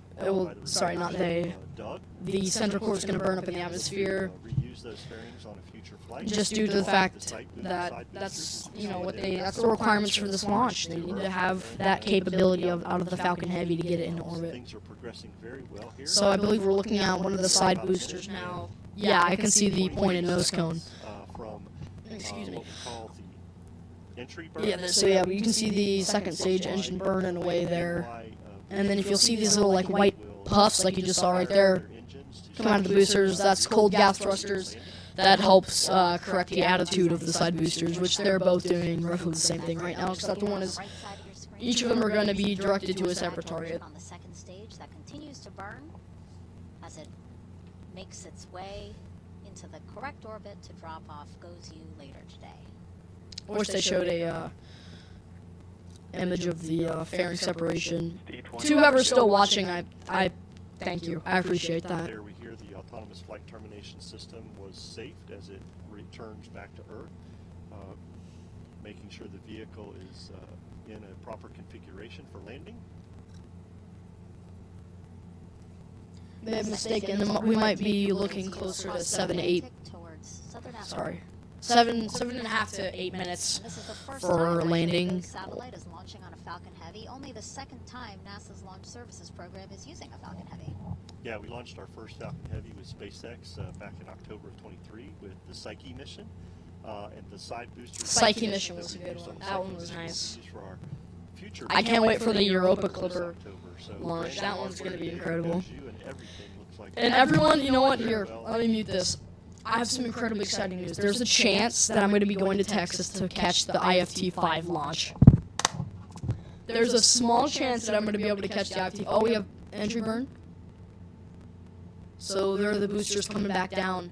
[SPEAKER 2] sorry, not they.
[SPEAKER 8] Doug.
[SPEAKER 2] The center core is going to burn up in the atmosphere.
[SPEAKER 8] Reuse those fairings on a future flight.
[SPEAKER 2] Just due to the fact that that's that's the requirements for this launch. They need to have that capability out of the Falcon Heavy to get it into orbit.
[SPEAKER 8] Things are progressing very well here.
[SPEAKER 2] So I believe we're looking at one of the side boosters now. Yeah, I can see the pointed nose cone.
[SPEAKER 8] From
[SPEAKER 2] Excuse me.
[SPEAKER 8] what we call the entry burn.
[SPEAKER 2] Yeah, so yeah, you can see the second stage engine burning away there. And then if you'll see these little like white puffs like you just saw right there come out of the boosters, that's cold gas thrusters. That helps correct the attitude of the side boosters, which they're both doing roughly the same thing right now, except the one is, each of them are going to be directed to a separate target.
[SPEAKER 7] On the second stage that continues to burn as it makes its way into the correct orbit to drop off GoZhu later today.
[SPEAKER 2] I wish they showed a image of the fairing separation. To whoever's still watching, I thank you. I appreciate that.
[SPEAKER 8] There we hear the autonomous flight termination system was saved as it returns back to Earth, making sure the vehicle is in a proper configuration for landing.
[SPEAKER 2] May have mistaken. We might be looking closer to 7 to 8.
[SPEAKER 7] Towards southern Africa.
[SPEAKER 2] Sorry, 7.5 to 8 minutes
[SPEAKER 7] This is the first
[SPEAKER 2] for
[SPEAKER 7] time that
[SPEAKER 2] landing.
[SPEAKER 7] the satellite is launching on a Falcon Heavy. Only the second time NASA's Launch Services program is using a Falcon Heavy.
[SPEAKER 8] Yeah, we launched our first Falcon Heavy with SpaceX back in October of 23 with the Psyche mission, and the side booster.
[SPEAKER 2] Psyche mission was a good one. That one was nice.
[SPEAKER 8] For our future
[SPEAKER 2] I can't wait for the Europa
[SPEAKER 8] this
[SPEAKER 2] Clipper
[SPEAKER 8] October, so
[SPEAKER 2] launch. That one's going to be incredible.
[SPEAKER 8] and everything looks like
[SPEAKER 2] And everyone, you know what? Here, let me mute this. I have some incredibly exciting news. There's a chance that I'm going to be going to Texas to catch the IFT-5 launch. There's a small chance that I'm going to be able to catch the IFT. Oh, we have entry burn. So there are the boosters coming back down.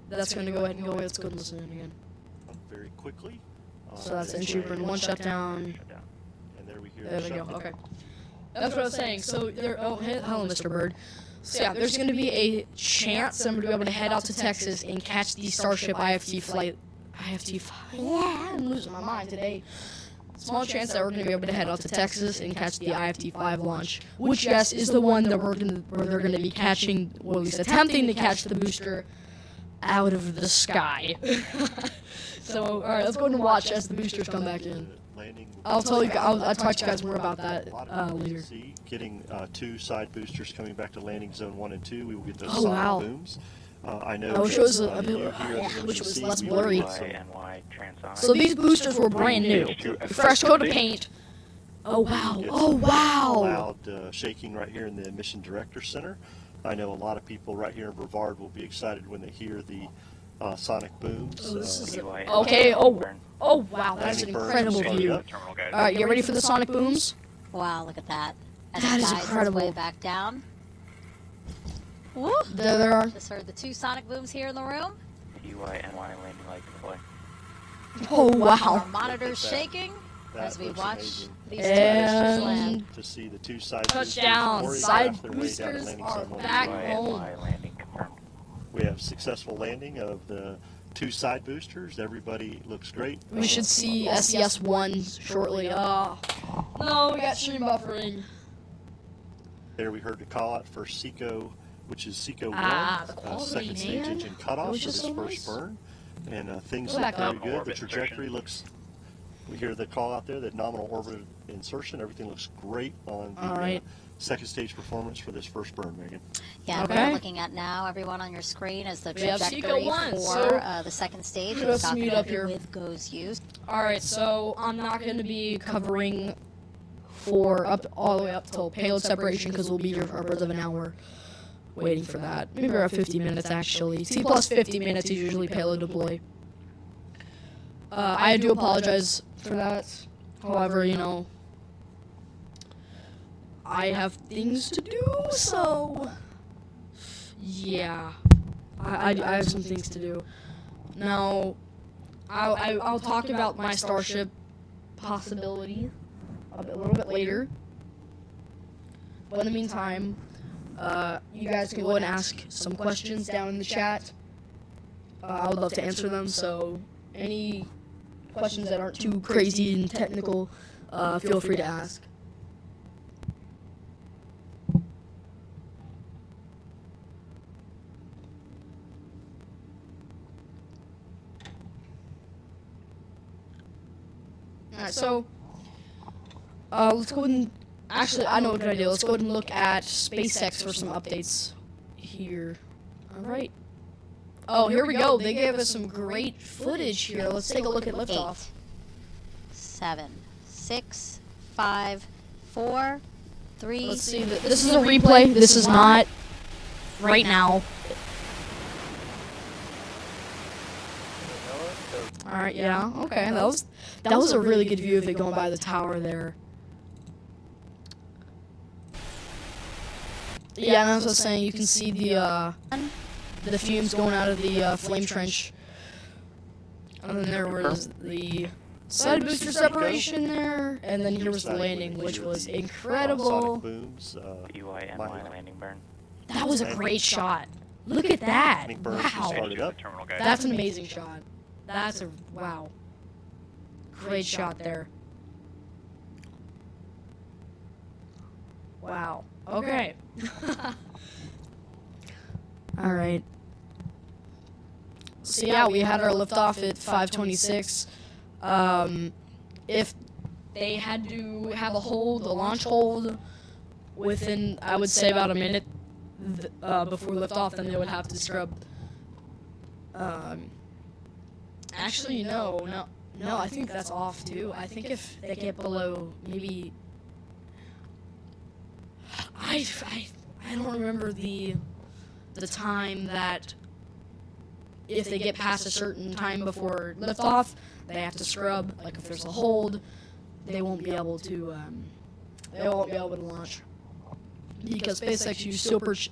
[SPEAKER 2] That's going to go ahead and go away. Let's go and listen in again.
[SPEAKER 8] very quickly.
[SPEAKER 2] So that's entry burn, one shutdown.
[SPEAKER 8] And there we hear
[SPEAKER 2] There
[SPEAKER 8] the
[SPEAKER 2] we go.
[SPEAKER 8] shutdown.
[SPEAKER 2] Okay. That's what I was saying. So there. Oh, hello, Mr. Bird. So yeah, there's going to be a chance that I'm going to be able to head out to Texas and catch the Starship IFT flight. IFT-5. Yeah, I'm losing my mind today. Small chance that we're going to be able to head out to Texas and catch the IFT-5 launch, which yes is the one that where they're going to be catching, or at least attempting to catch the booster out of the sky. So all right, let's go ahead and watch as the boosters come back in. I'll tell you. I'll talk to you guys more about that later.
[SPEAKER 8] Getting two side boosters coming back to landing zone 1 and 2. We will get those
[SPEAKER 2] Oh,
[SPEAKER 8] sonic
[SPEAKER 2] wow.
[SPEAKER 8] booms. I know.
[SPEAKER 2] I wish it was a bit,
[SPEAKER 8] you here
[SPEAKER 2] yeah,
[SPEAKER 8] at the
[SPEAKER 2] I wish it was
[SPEAKER 8] MCC,
[SPEAKER 2] less
[SPEAKER 8] we will
[SPEAKER 2] blurry.
[SPEAKER 8] get some
[SPEAKER 9] NY transonic.
[SPEAKER 2] So these boosters were brand new, fresh coat of paint. Oh wow!
[SPEAKER 8] Get
[SPEAKER 2] Oh
[SPEAKER 8] some
[SPEAKER 2] wow!
[SPEAKER 8] Loud shaking right here in the Mission Director Center. I know a lot of people right here in Brevard will be excited when they hear the sonic booms.
[SPEAKER 2] Oh, this is
[SPEAKER 9] NY
[SPEAKER 2] okay. Oh,
[SPEAKER 9] burn.
[SPEAKER 2] oh wow! That's an incredible view.
[SPEAKER 9] Terminal guide.
[SPEAKER 2] All right, get ready for the sonic booms.
[SPEAKER 7] Wow, look at that. As
[SPEAKER 2] That
[SPEAKER 7] it
[SPEAKER 2] is
[SPEAKER 7] guides its
[SPEAKER 2] incredible.
[SPEAKER 7] way back down. Woo!
[SPEAKER 2] There are.
[SPEAKER 7] Just heard the 2 sonic booms here in the room.
[SPEAKER 9] CYNY landing light display.
[SPEAKER 2] Oh, wow.
[SPEAKER 7] Our monitors shaking as we
[SPEAKER 8] looks
[SPEAKER 7] watch
[SPEAKER 8] amazing.
[SPEAKER 7] these
[SPEAKER 2] And-
[SPEAKER 7] land.
[SPEAKER 8] To see the 2 side
[SPEAKER 2] Touchdown.
[SPEAKER 8] boosters
[SPEAKER 2] Side
[SPEAKER 8] choreograph their way down to
[SPEAKER 2] boosters
[SPEAKER 8] landing
[SPEAKER 2] are
[SPEAKER 8] zone one.
[SPEAKER 2] back
[SPEAKER 9] CYNY
[SPEAKER 2] home.
[SPEAKER 9] landing confirmed.
[SPEAKER 8] We have successful landing of the 2 side boosters. Everybody looks great.
[SPEAKER 2] We should see SES-1 shortly. No, we got stream buffering.
[SPEAKER 8] There we heard the call out for Seco, which is Seco 1,
[SPEAKER 2] the quality,
[SPEAKER 8] second stage
[SPEAKER 2] man.
[SPEAKER 8] engine
[SPEAKER 2] It
[SPEAKER 8] cutoff
[SPEAKER 2] was
[SPEAKER 8] for
[SPEAKER 2] just
[SPEAKER 8] this
[SPEAKER 2] so
[SPEAKER 8] first
[SPEAKER 2] nice.
[SPEAKER 8] burn. And things
[SPEAKER 2] Go
[SPEAKER 8] look
[SPEAKER 2] back
[SPEAKER 8] very
[SPEAKER 2] up.
[SPEAKER 8] good. The
[SPEAKER 9] Orbit
[SPEAKER 8] trajectory
[SPEAKER 9] insertion.
[SPEAKER 8] looks, we hear the call out there that nominal orbit insertion. Everything looks great on the
[SPEAKER 2] All right.
[SPEAKER 8] second stage performance for this first burn, Megan.
[SPEAKER 7] Yeah,
[SPEAKER 2] Okay.
[SPEAKER 7] we're looking at now, everyone on your screen, is the
[SPEAKER 2] We have
[SPEAKER 7] trajectory
[SPEAKER 2] Seco 1,
[SPEAKER 7] for
[SPEAKER 2] so
[SPEAKER 7] the second stage.
[SPEAKER 2] let's
[SPEAKER 7] Falcon
[SPEAKER 2] meet up
[SPEAKER 7] Heavy
[SPEAKER 2] here.
[SPEAKER 7] with goes used.
[SPEAKER 2] Alright, so I'm not going to be covering for all the way up till payload separation because we'll be here for upwards of an hour waiting for that. Maybe around 50 minutes actually. T plus 50 minutes is usually payload deploy. I do apologize for that. However, you know, I have things to do, so yeah, I have some things to do. Now, I'll talk about my Starship possibility a little bit later. But in the meantime, you guys can go ahead and ask some questions down in the chat. I would love to answer them, so any questions that aren't too crazy and technical, feel free to ask. Alright, so let's go ahead and actually, I know what I do. Let's go ahead and look at SpaceX for some updates here. Alright. Oh, here we go. They gave us some great footage here. Let's take a look at liftoff.
[SPEAKER 7] 8, 7, 6, 5, 4, 3.
[SPEAKER 2] Let's see. This is a replay. This is not right now. Alright, yeah. Okay, that was a really good view of it going by the tower there. Yeah, and as I was saying, you can see the fumes going out of the flame trench. And then there was the side booster separation there, and then here was the landing, which was incredible.
[SPEAKER 8] Sonic booms.
[SPEAKER 9] CYNY landing burn.
[SPEAKER 2] That was a great shot. Look at that.
[SPEAKER 8] Landing burns just
[SPEAKER 2] Wow.
[SPEAKER 8] started up.
[SPEAKER 9] Terminal guide.
[SPEAKER 2] That's an amazing shot. That's a, wow. Great shot there. Wow. Okay. Alright. So yeah, we had our liftoff at 5:26. If they had to have a hold, a launch hold, within, I would say, about a minute before liftoff, then they would have to scrub. Actually, no, I think that's off too. I think if they get below, maybe, I don't remember the time that if they get past a certain time before liftoff, they have to scrub. Like if there's a hold, they won't be able to launch because SpaceX uses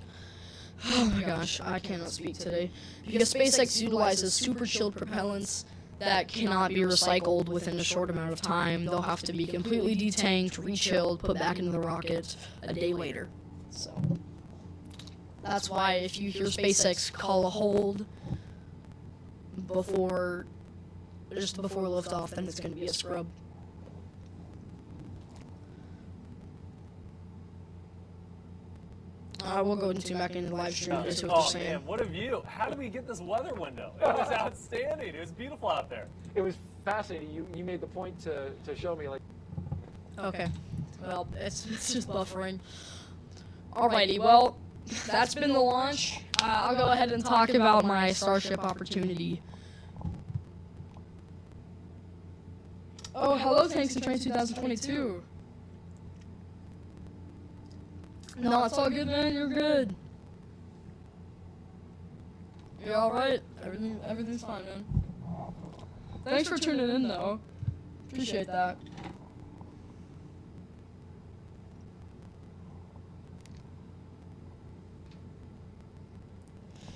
[SPEAKER 2] oh my gosh, I cannot speak today. Because SpaceX utilizes super chilled propellants that cannot be recycled within a short amount of time. They'll have to be completely detanked, rechilled, put back into the rocket a day later. So that's why if you hear SpaceX call a hold just before liftoff, then it's going to be a scrub. We'll go into back into the live stream to see what they're
[SPEAKER 3] Oh
[SPEAKER 2] saying.
[SPEAKER 3] man, what a view! How did we get this weather window? It was outstanding. It was beautiful out there.
[SPEAKER 1] It was fascinating. You made the point to show me, like,
[SPEAKER 2] Okay. Well, it's just buffering. Alrighty, well, that's been the launch. I'll go ahead and talk about my Starship opportunity. Oh, hello, thanks to Train 2022. No, it's all good, man. You're good. You're alright. Everything's fine, man. Thanks for tuning in, though. Appreciate that.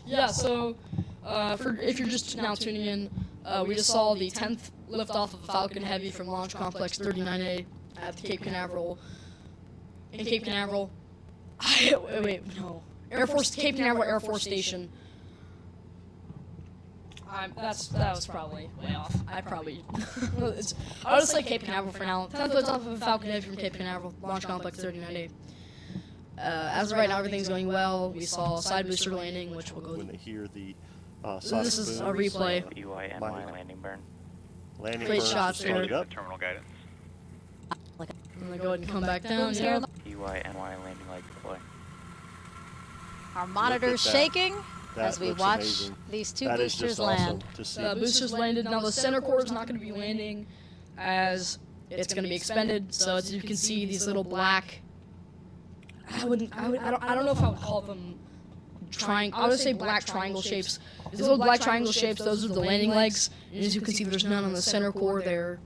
[SPEAKER 2] Yeah, so if you're just now tuning in, we just saw the 10th liftoff of Falcon Heavy from Launch Complex 39A at the Cape Canaveral. In Cape Canaveral, Cape Canaveral Air Force Station. That was probably way off. I'll just say Cape Canaveral for now. 10th liftoff of Falcon Heavy from Cape Canaveral, Launch Complex 39A. As of right now, everything's going well. We saw side booster landing, which will go.
[SPEAKER 8] When they hear the
[SPEAKER 2] This is a replay.
[SPEAKER 9] UINY landing burn.
[SPEAKER 8] landing
[SPEAKER 2] Great
[SPEAKER 8] burn
[SPEAKER 2] shots there.
[SPEAKER 8] started up.
[SPEAKER 9] Terminal guidance.
[SPEAKER 2] I'm gonna go ahead and come back down. Yeah.
[SPEAKER 9] UINY landing light deploy.
[SPEAKER 7] Our monitor's
[SPEAKER 8] that.
[SPEAKER 7] shaking
[SPEAKER 8] That
[SPEAKER 7] as we
[SPEAKER 8] looks
[SPEAKER 7] watch
[SPEAKER 8] amazing.
[SPEAKER 7] these two
[SPEAKER 8] That is
[SPEAKER 7] boosters
[SPEAKER 8] just awesome
[SPEAKER 7] land.
[SPEAKER 8] to see.
[SPEAKER 2] The boosters landed. Now the center core is not going to be landing, as it's going to be expended. So as you can see, these little black. I don't know if I would call them I would say black triangle shapes. These little black triangle shapes, those are the landing legs. And as you can see, there's none on the center core there,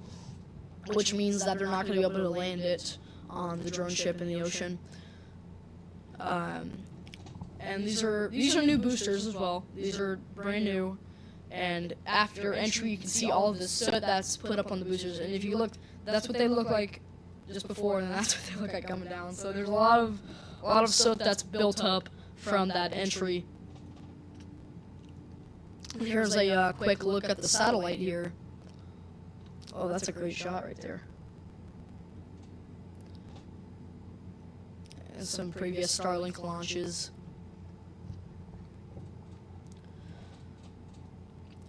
[SPEAKER 2] which means that they're not going to be able to land it on the drone ship in the ocean. And these are new boosters as well. These are brand new. And after entry, you can see all of the soot that's put up on the boosters. And if you look, that's what they look like just before, and that's what they look like coming down. So there's a lot of soot that's built up from that entry. Here's a quick look at the satellite here. Oh, that's a great shot right there. And some previous Starlink launches.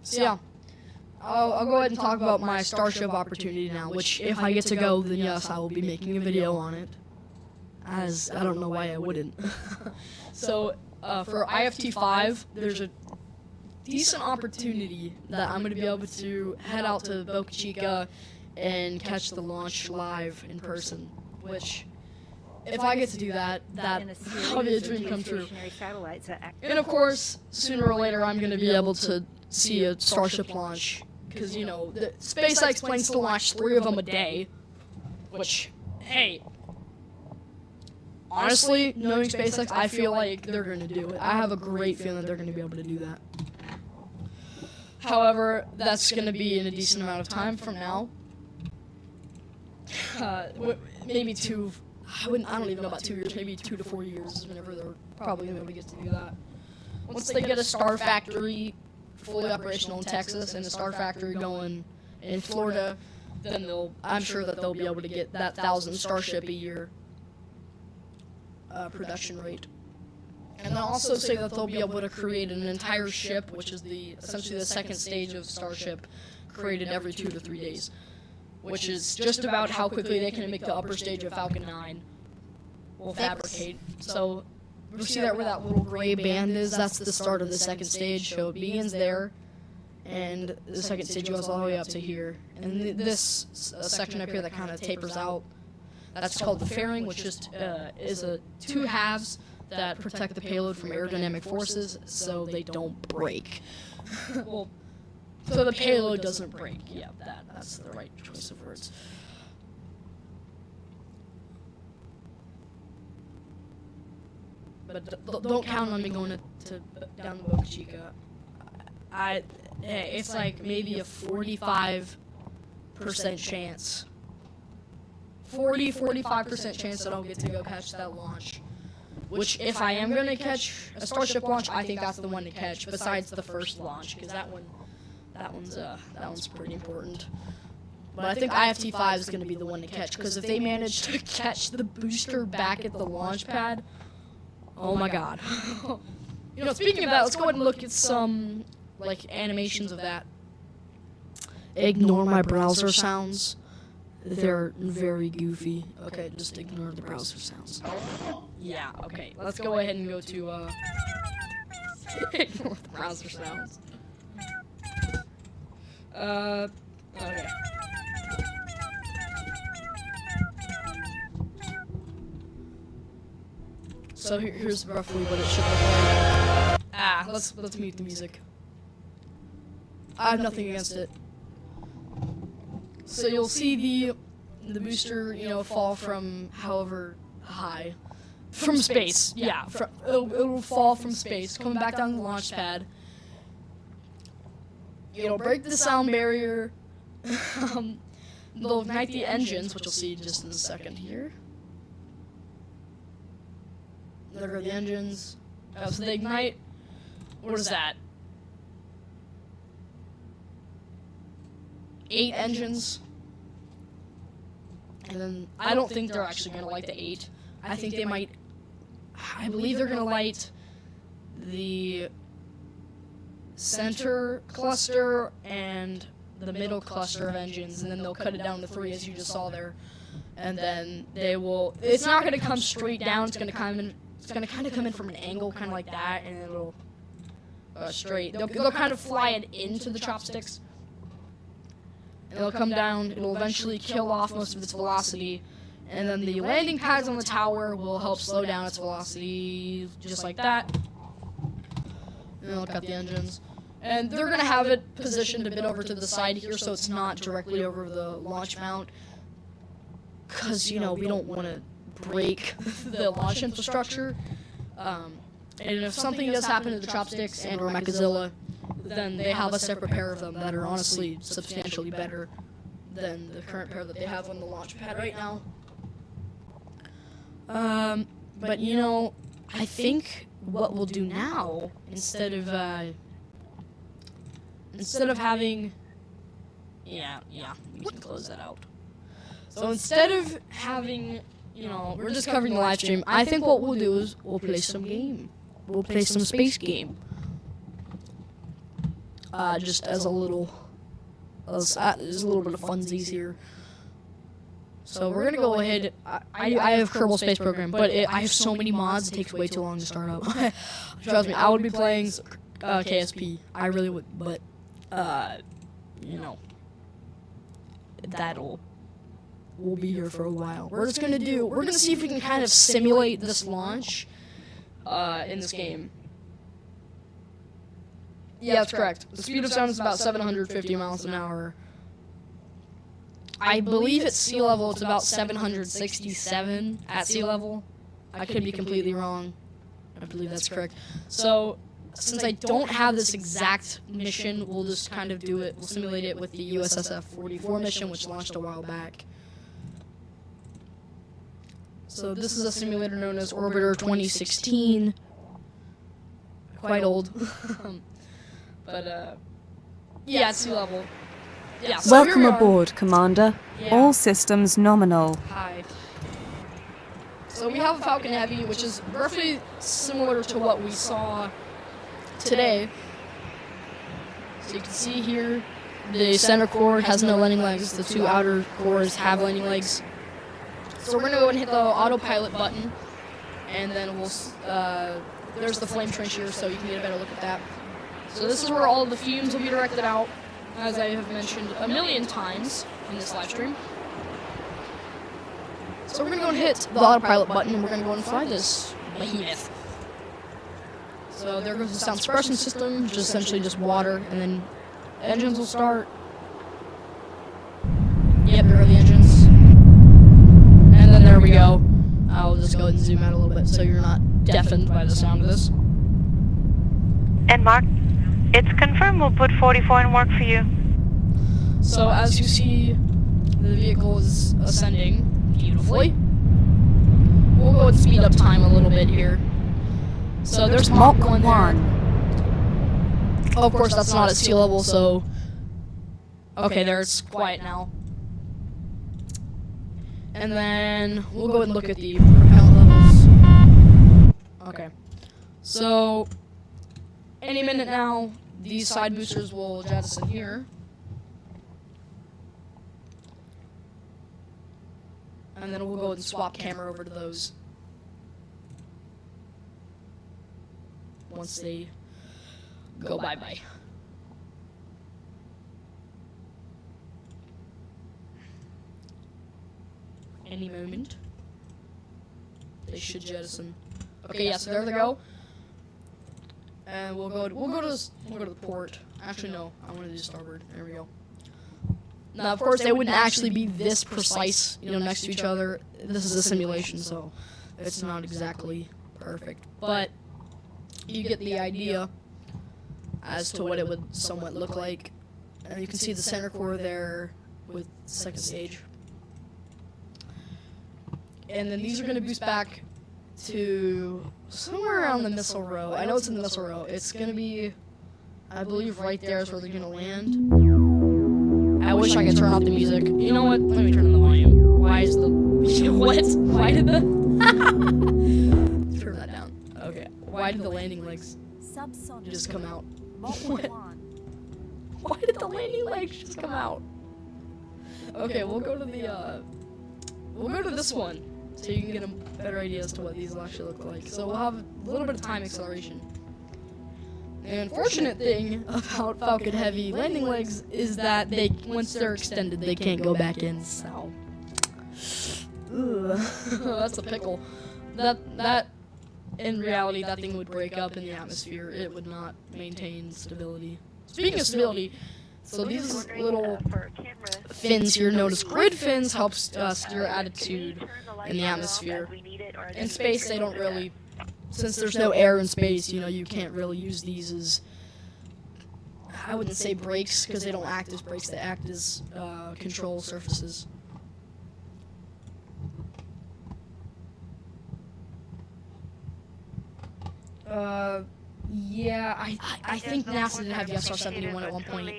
[SPEAKER 2] So yeah, I'll go ahead and talk about my Starship opportunity now, which if I get to go, then yes, I will be making a video on it, as I don't know why I wouldn't. So for IFT5, there's a decent opportunity that I'm going to be able to head out to Boca Chica and catch the launch live in person, which if I get to do that, that'll be a dream come true. And of course, sooner or later, I'm going to be able to see a Starship launch, because, you know, the SpaceX plans to launch 3 of them a day, which, hey, honestly, knowing SpaceX, I feel like they're going to do it. I have a great feeling that they're going to be able to do that. However, that's going to be in a decent amount of time from now. Maybe 2, I don't even know about 2 years, maybe 2 to 4 years is whenever they're probably going to be able to get to do that. Once they get a Star Factory fully operational in Texas and a Star Factory going in Florida, then I'm sure that they'll be able to get that 1,000 Starship a year production rate. And they'll also say that they'll be able to create an entire ship, which is essentially the second stage of Starship, created every 2 to 3 days, which is just about how quickly they can make the upper stage of Falcon 9 will fabricate. So you see that where that little gray band is? That's the start of the second stage. So it begins there, and the second stage goes all the way up to here. And this section up here that kind of tapers out, that's called the fairing, which is 2 halves that protect the payload from aerodynamic forces so they don't break. Well, so the payload doesn't break. Yeah, that's the right choice of words. But don't count on me going down to Boca Chica. It's like maybe a 45% chance. 45% chance that I'll get to go catch that launch. Which, if I am going to catch a Starship launch, I think that's the one to catch, besides the first launch, because that one's pretty important. But I think IFT5 is going to be the one to catch, because if they manage to catch the booster back at the launch pad, oh my god. You know, speaking of that, let's go ahead and look at some, animations of that. Ignore my browser sounds. They're very goofy. Okay, just ignore the browser sounds. Yeah, okay. Let's go ahead and go to, ignore the browser sounds. Okay. So here's roughly what it should look like. Let's mute the music. I have nothing against it. So you'll see the booster, fall from however high. From space, yeah. It'll fall from space, coming back down the launch pad. It'll break the sound barrier. They'll ignite the engines, which you'll see just in a second here. There go the engines. So they ignite. What is that? 8 engines. And then I don't think they're actually going to light the 8. I think they might. I believe they're going to light the center cluster and the middle cluster of engines, and then they'll cut it down to 3, as you just saw there. And then they will. It's not going to come straight down. It's going to come in. It's going to kind of come in from an angle, kind of like that, and it'll straight. They'll kind of fly it into the chopsticks, and it'll come down. It'll eventually kill off most of its velocity, and then the landing pads on the tower will help slow down its velocity, just like that. And it'll cut the engines. And they're going to have it positioned a bit over to the side here, so it's not directly over the launch mount. Because, you know, we don't want to break the launch infrastructure. And if something does happen to the chopsticks and or Mechazilla, then they have a separate pair of them that are honestly substantially better than the current pair that they have on the launch pad right now. But, you know, I think what we'll do now, instead of having, yeah, we can close that out. So instead of having, you know, we're just covering the live stream, I think what we'll do is we'll play some game. We'll play some space game. Just as a little bit of funsies here. So we're gonna go ahead. I have Kerbal Space Program, but I have so many mods it takes way too long to start up. Trust me, I would be playing KSP. I really would, but you know, we'll be here for a while. We're gonna see if we can kind of simulate this launch in this game. Yeah, that's correct. The speed of sound is about 750 miles an hour. I believe at sea level it's about 767 at sea level. I could be completely wrong. I believe that's correct. So, since I don't have this exact mission, we'll just kind of do it. We'll simulate it with the USSF-44 mission, which launched a while back. So this is a simulator known as Orbiter 2016. Quite old. But, yeah, at sea level. Yeah, so
[SPEAKER 10] welcome aboard, Commander.
[SPEAKER 2] Yeah.
[SPEAKER 10] All systems nominal.
[SPEAKER 2] Hi. So we have a Falcon Heavy, which is roughly similar to what we saw today. So you can see here, the center core has no landing legs. The 2 outer cores have landing legs. So we're going to go and hit the autopilot button, and then we'll, there's the flame trench here, so you can get a better look at that. So this is where all of the fumes will be directed out, as I have mentioned a million times in this live stream. So we're going to go and hit the autopilot button, and we're going to go and fly this behemoth. So there goes the sound suppression system, which is essentially just water, and then engines will start. Yep, there are the engines. And then there we go. I'll just go ahead and zoom out a little bit so you're not deafened by the sound of this.
[SPEAKER 11] And Mark, it's confirmed we'll put 44 in work for you.
[SPEAKER 2] So as you see, the vehicle is ascending beautifully. We'll go and speed up time a little bit here. So there's Mach 1 there. Oh, of course, that's not at sea level, so... Okay, there, it's quiet now. And then we'll go and look at the propellant levels. Okay. So, any minute now, these side boosters will jettison here. And then we'll go and swap camera over to those. Once they go bye-bye. Any moment. They should jettison. Okay, yeah, so there they go. And we'll go to the port. Actually, no, I want to do starboard. There we go. Now, of course, they wouldn't actually be this precise, you know, next to each other. This is a simulation, so It's not exactly perfect, but you get the idea as to what it would somewhat look like. And you can see the center core there with the second stage. And then these are going to boost back to somewhere around the missile row. I know it's in the missile row. It's going to be, I believe, right there is where they're going to land. I wish I could turn off the music. You know what? Let me turn on the volume. Why is the... what? Why did the... turn that down. Okay. Why did the landing legs just come out? What? Why did the landing legs just come out? Okay, we'll go to the, we'll go to this one, so you can get a better idea as to what these will actually look like. So we'll have a little bit of time acceleration. The unfortunate thing about Falcon Heavy landing legs is that they, once they're extended, they can't go back in, so... That's a pickle. That, in reality, that thing would break up in the atmosphere. It would not maintain stability. Speaking of stability, so these little fins here, known as grid fins, help steer attitude in the atmosphere. In space, they don't really, since there's no air in space, you know, you can't really use these as, I wouldn't say brakes, because they don't act as brakes, they act as control surfaces. Yeah, I think NASA did have the SR-71 at one point.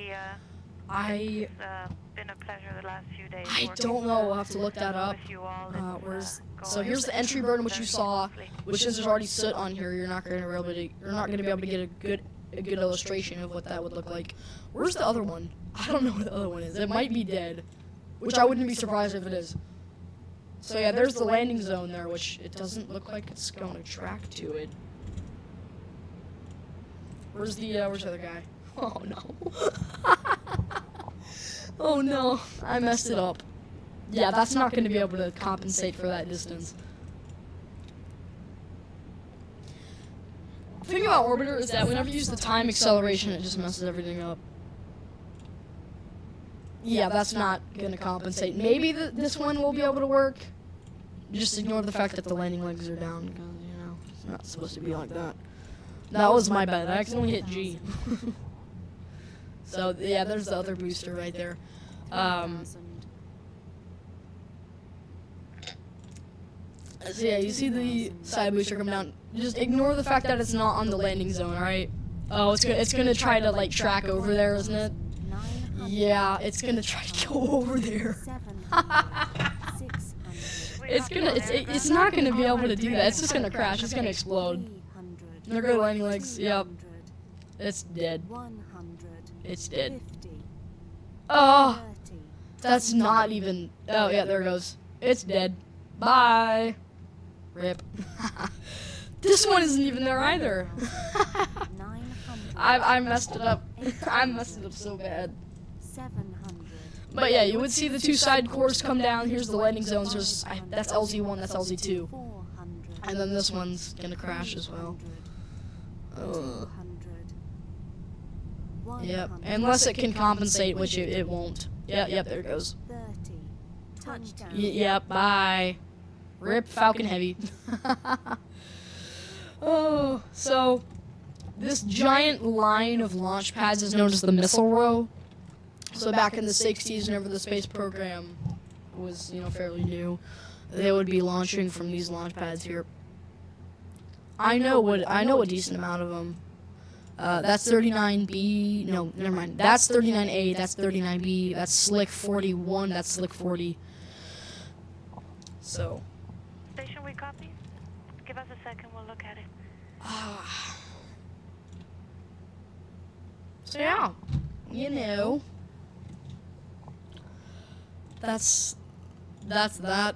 [SPEAKER 2] I don't know. We'll have to look that up. So here's the entry burn, which you saw, which since there's already soot on here, you're not going to be able to get a good illustration of what that would look like. Where's the other one? I don't know what the other one is. It might be dead, which I wouldn't be surprised if it is. So yeah, there's the landing zone there, which it doesn't look like it's going to track to it. Where's the other guy? Oh no. Oh no, I messed it up. Yeah, that's not going to be able to compensate for that distance. The thing about Orbiter is that whenever you use the time acceleration, it just messes everything up. Yeah, that's not going to compensate. Maybe this one will be able to work. Just ignore the fact that the landing legs are down, because, you know, it's not supposed to be like that. That was my bad. I accidentally hit G. So, yeah, there's the other booster right there. So, yeah, you see the side booster come down. Just ignore the fact that it's not on the landing zone, alright? Oh, it's gonna try to, like, track over there, isn't it? Yeah, it's gonna try to go over there. It's not gonna be able to do that. It's just gonna crash. It's gonna explode. There go landing legs. Yep. It's dead. It's dead. Oh, that's not even. Oh yeah, there it goes. It's dead. Bye. Rip. This one isn't even there either. I messed it up. I messed it up so bad. But yeah, you would see the two side cores come down. Here's the landing zones. That's LZ1. That's LZ2. And then this one's gonna crash as well. Yep, unless it can compensate, which it won't. Yep, there it goes. Yep, bye. Rip Falcon Heavy. Oh, so this giant line of launch pads is known as the missile row. So back in the 60s, whenever the space program was, you know, fairly new, they would be launching from these launch pads here. I know a decent amount of them. That's 39B. No, never mind. That's 39A. That's 39B. That's Slick 41. That's Slick 40. So.
[SPEAKER 11] Station, we copy. Give us a second. We'll look at it.
[SPEAKER 2] So yeah, you know, that's that.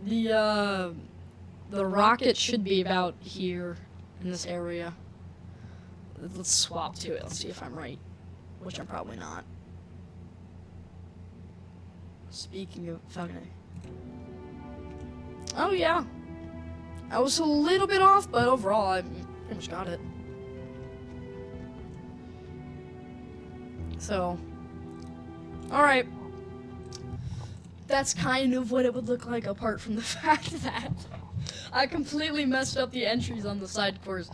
[SPEAKER 2] The rocket should be about here in this area. Let's swap to it. Let's see if I'm right, which I'm probably not. Speaking of Falcon. Oh yeah, I was a little bit off, but overall I pretty much got it. So, all right. that's kind of what it would look like, apart from the fact that I completely messed up the entries on the side course.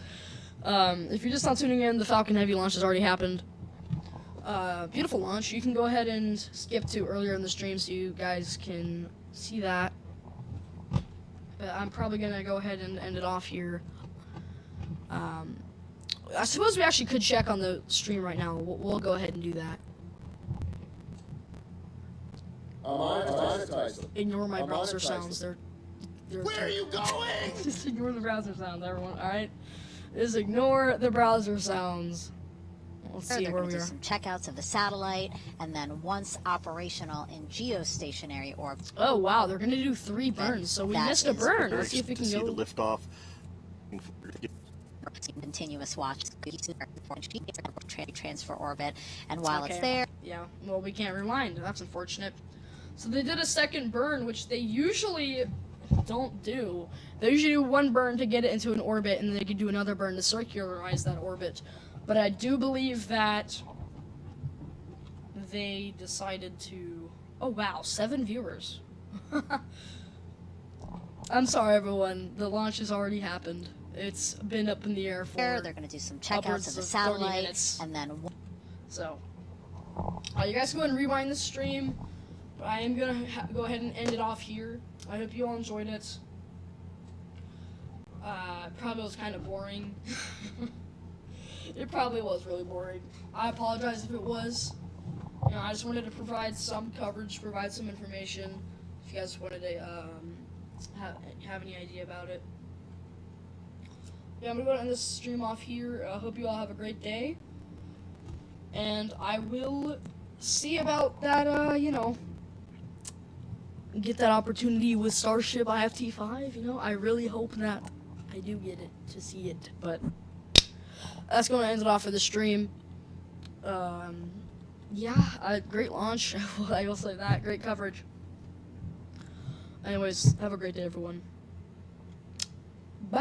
[SPEAKER 2] If you're just not tuning in, the Falcon Heavy launch has already happened. Beautiful launch. You can go ahead and skip to earlier in the stream so you guys can see that. But I'm probably going to go ahead and end it off here. I suppose we actually could check on the stream right now. We'll go ahead and do that. Ignore my browser sounds. They're
[SPEAKER 4] Where are you going?
[SPEAKER 2] Just ignore the browser sounds, everyone. All right, just ignore the browser sounds. Let's see
[SPEAKER 7] They're
[SPEAKER 2] where
[SPEAKER 7] going
[SPEAKER 2] we
[SPEAKER 7] to
[SPEAKER 2] are.
[SPEAKER 7] do some checkouts of the satellite, and then once operational in geostationary orbit.
[SPEAKER 2] Oh wow, they're going to do 3 burns, so we missed a burn. Let's see if we can
[SPEAKER 8] see
[SPEAKER 2] go.
[SPEAKER 8] the liftoff.
[SPEAKER 7] Continuous watch, transfer orbit, and while it's there,
[SPEAKER 2] yeah, well, we can't rewind. That's unfortunate. So they did a second burn, which they usually don't do. They usually do 1 burn to get it into an orbit, and then they can do another burn to circularize that orbit. But I do believe that they decided to... Oh, wow, 7 viewers. I'm sorry, everyone. The launch has already happened. It's been up in the air for...
[SPEAKER 7] they're going to do some checkouts of the satellite, and then...
[SPEAKER 2] So, you guys go ahead and rewind the stream. But I am going to go ahead and end it off here. I hope you all enjoyed it. Probably was kind of boring. It probably was really boring. I apologize if it was. You know, I just wanted to provide some coverage, provide some information. If you guys wanted to have any idea about it. Yeah, I'm going to go ahead and end this stream off here. I hope you all have a great day. And I will see about that, you know, get that opportunity with Starship IFT-5, you know. I really hope that I do get it, to see it, but that's going to end it off for the stream. Yeah, great launch. I will say that. Great coverage. Anyways, have a great day, everyone.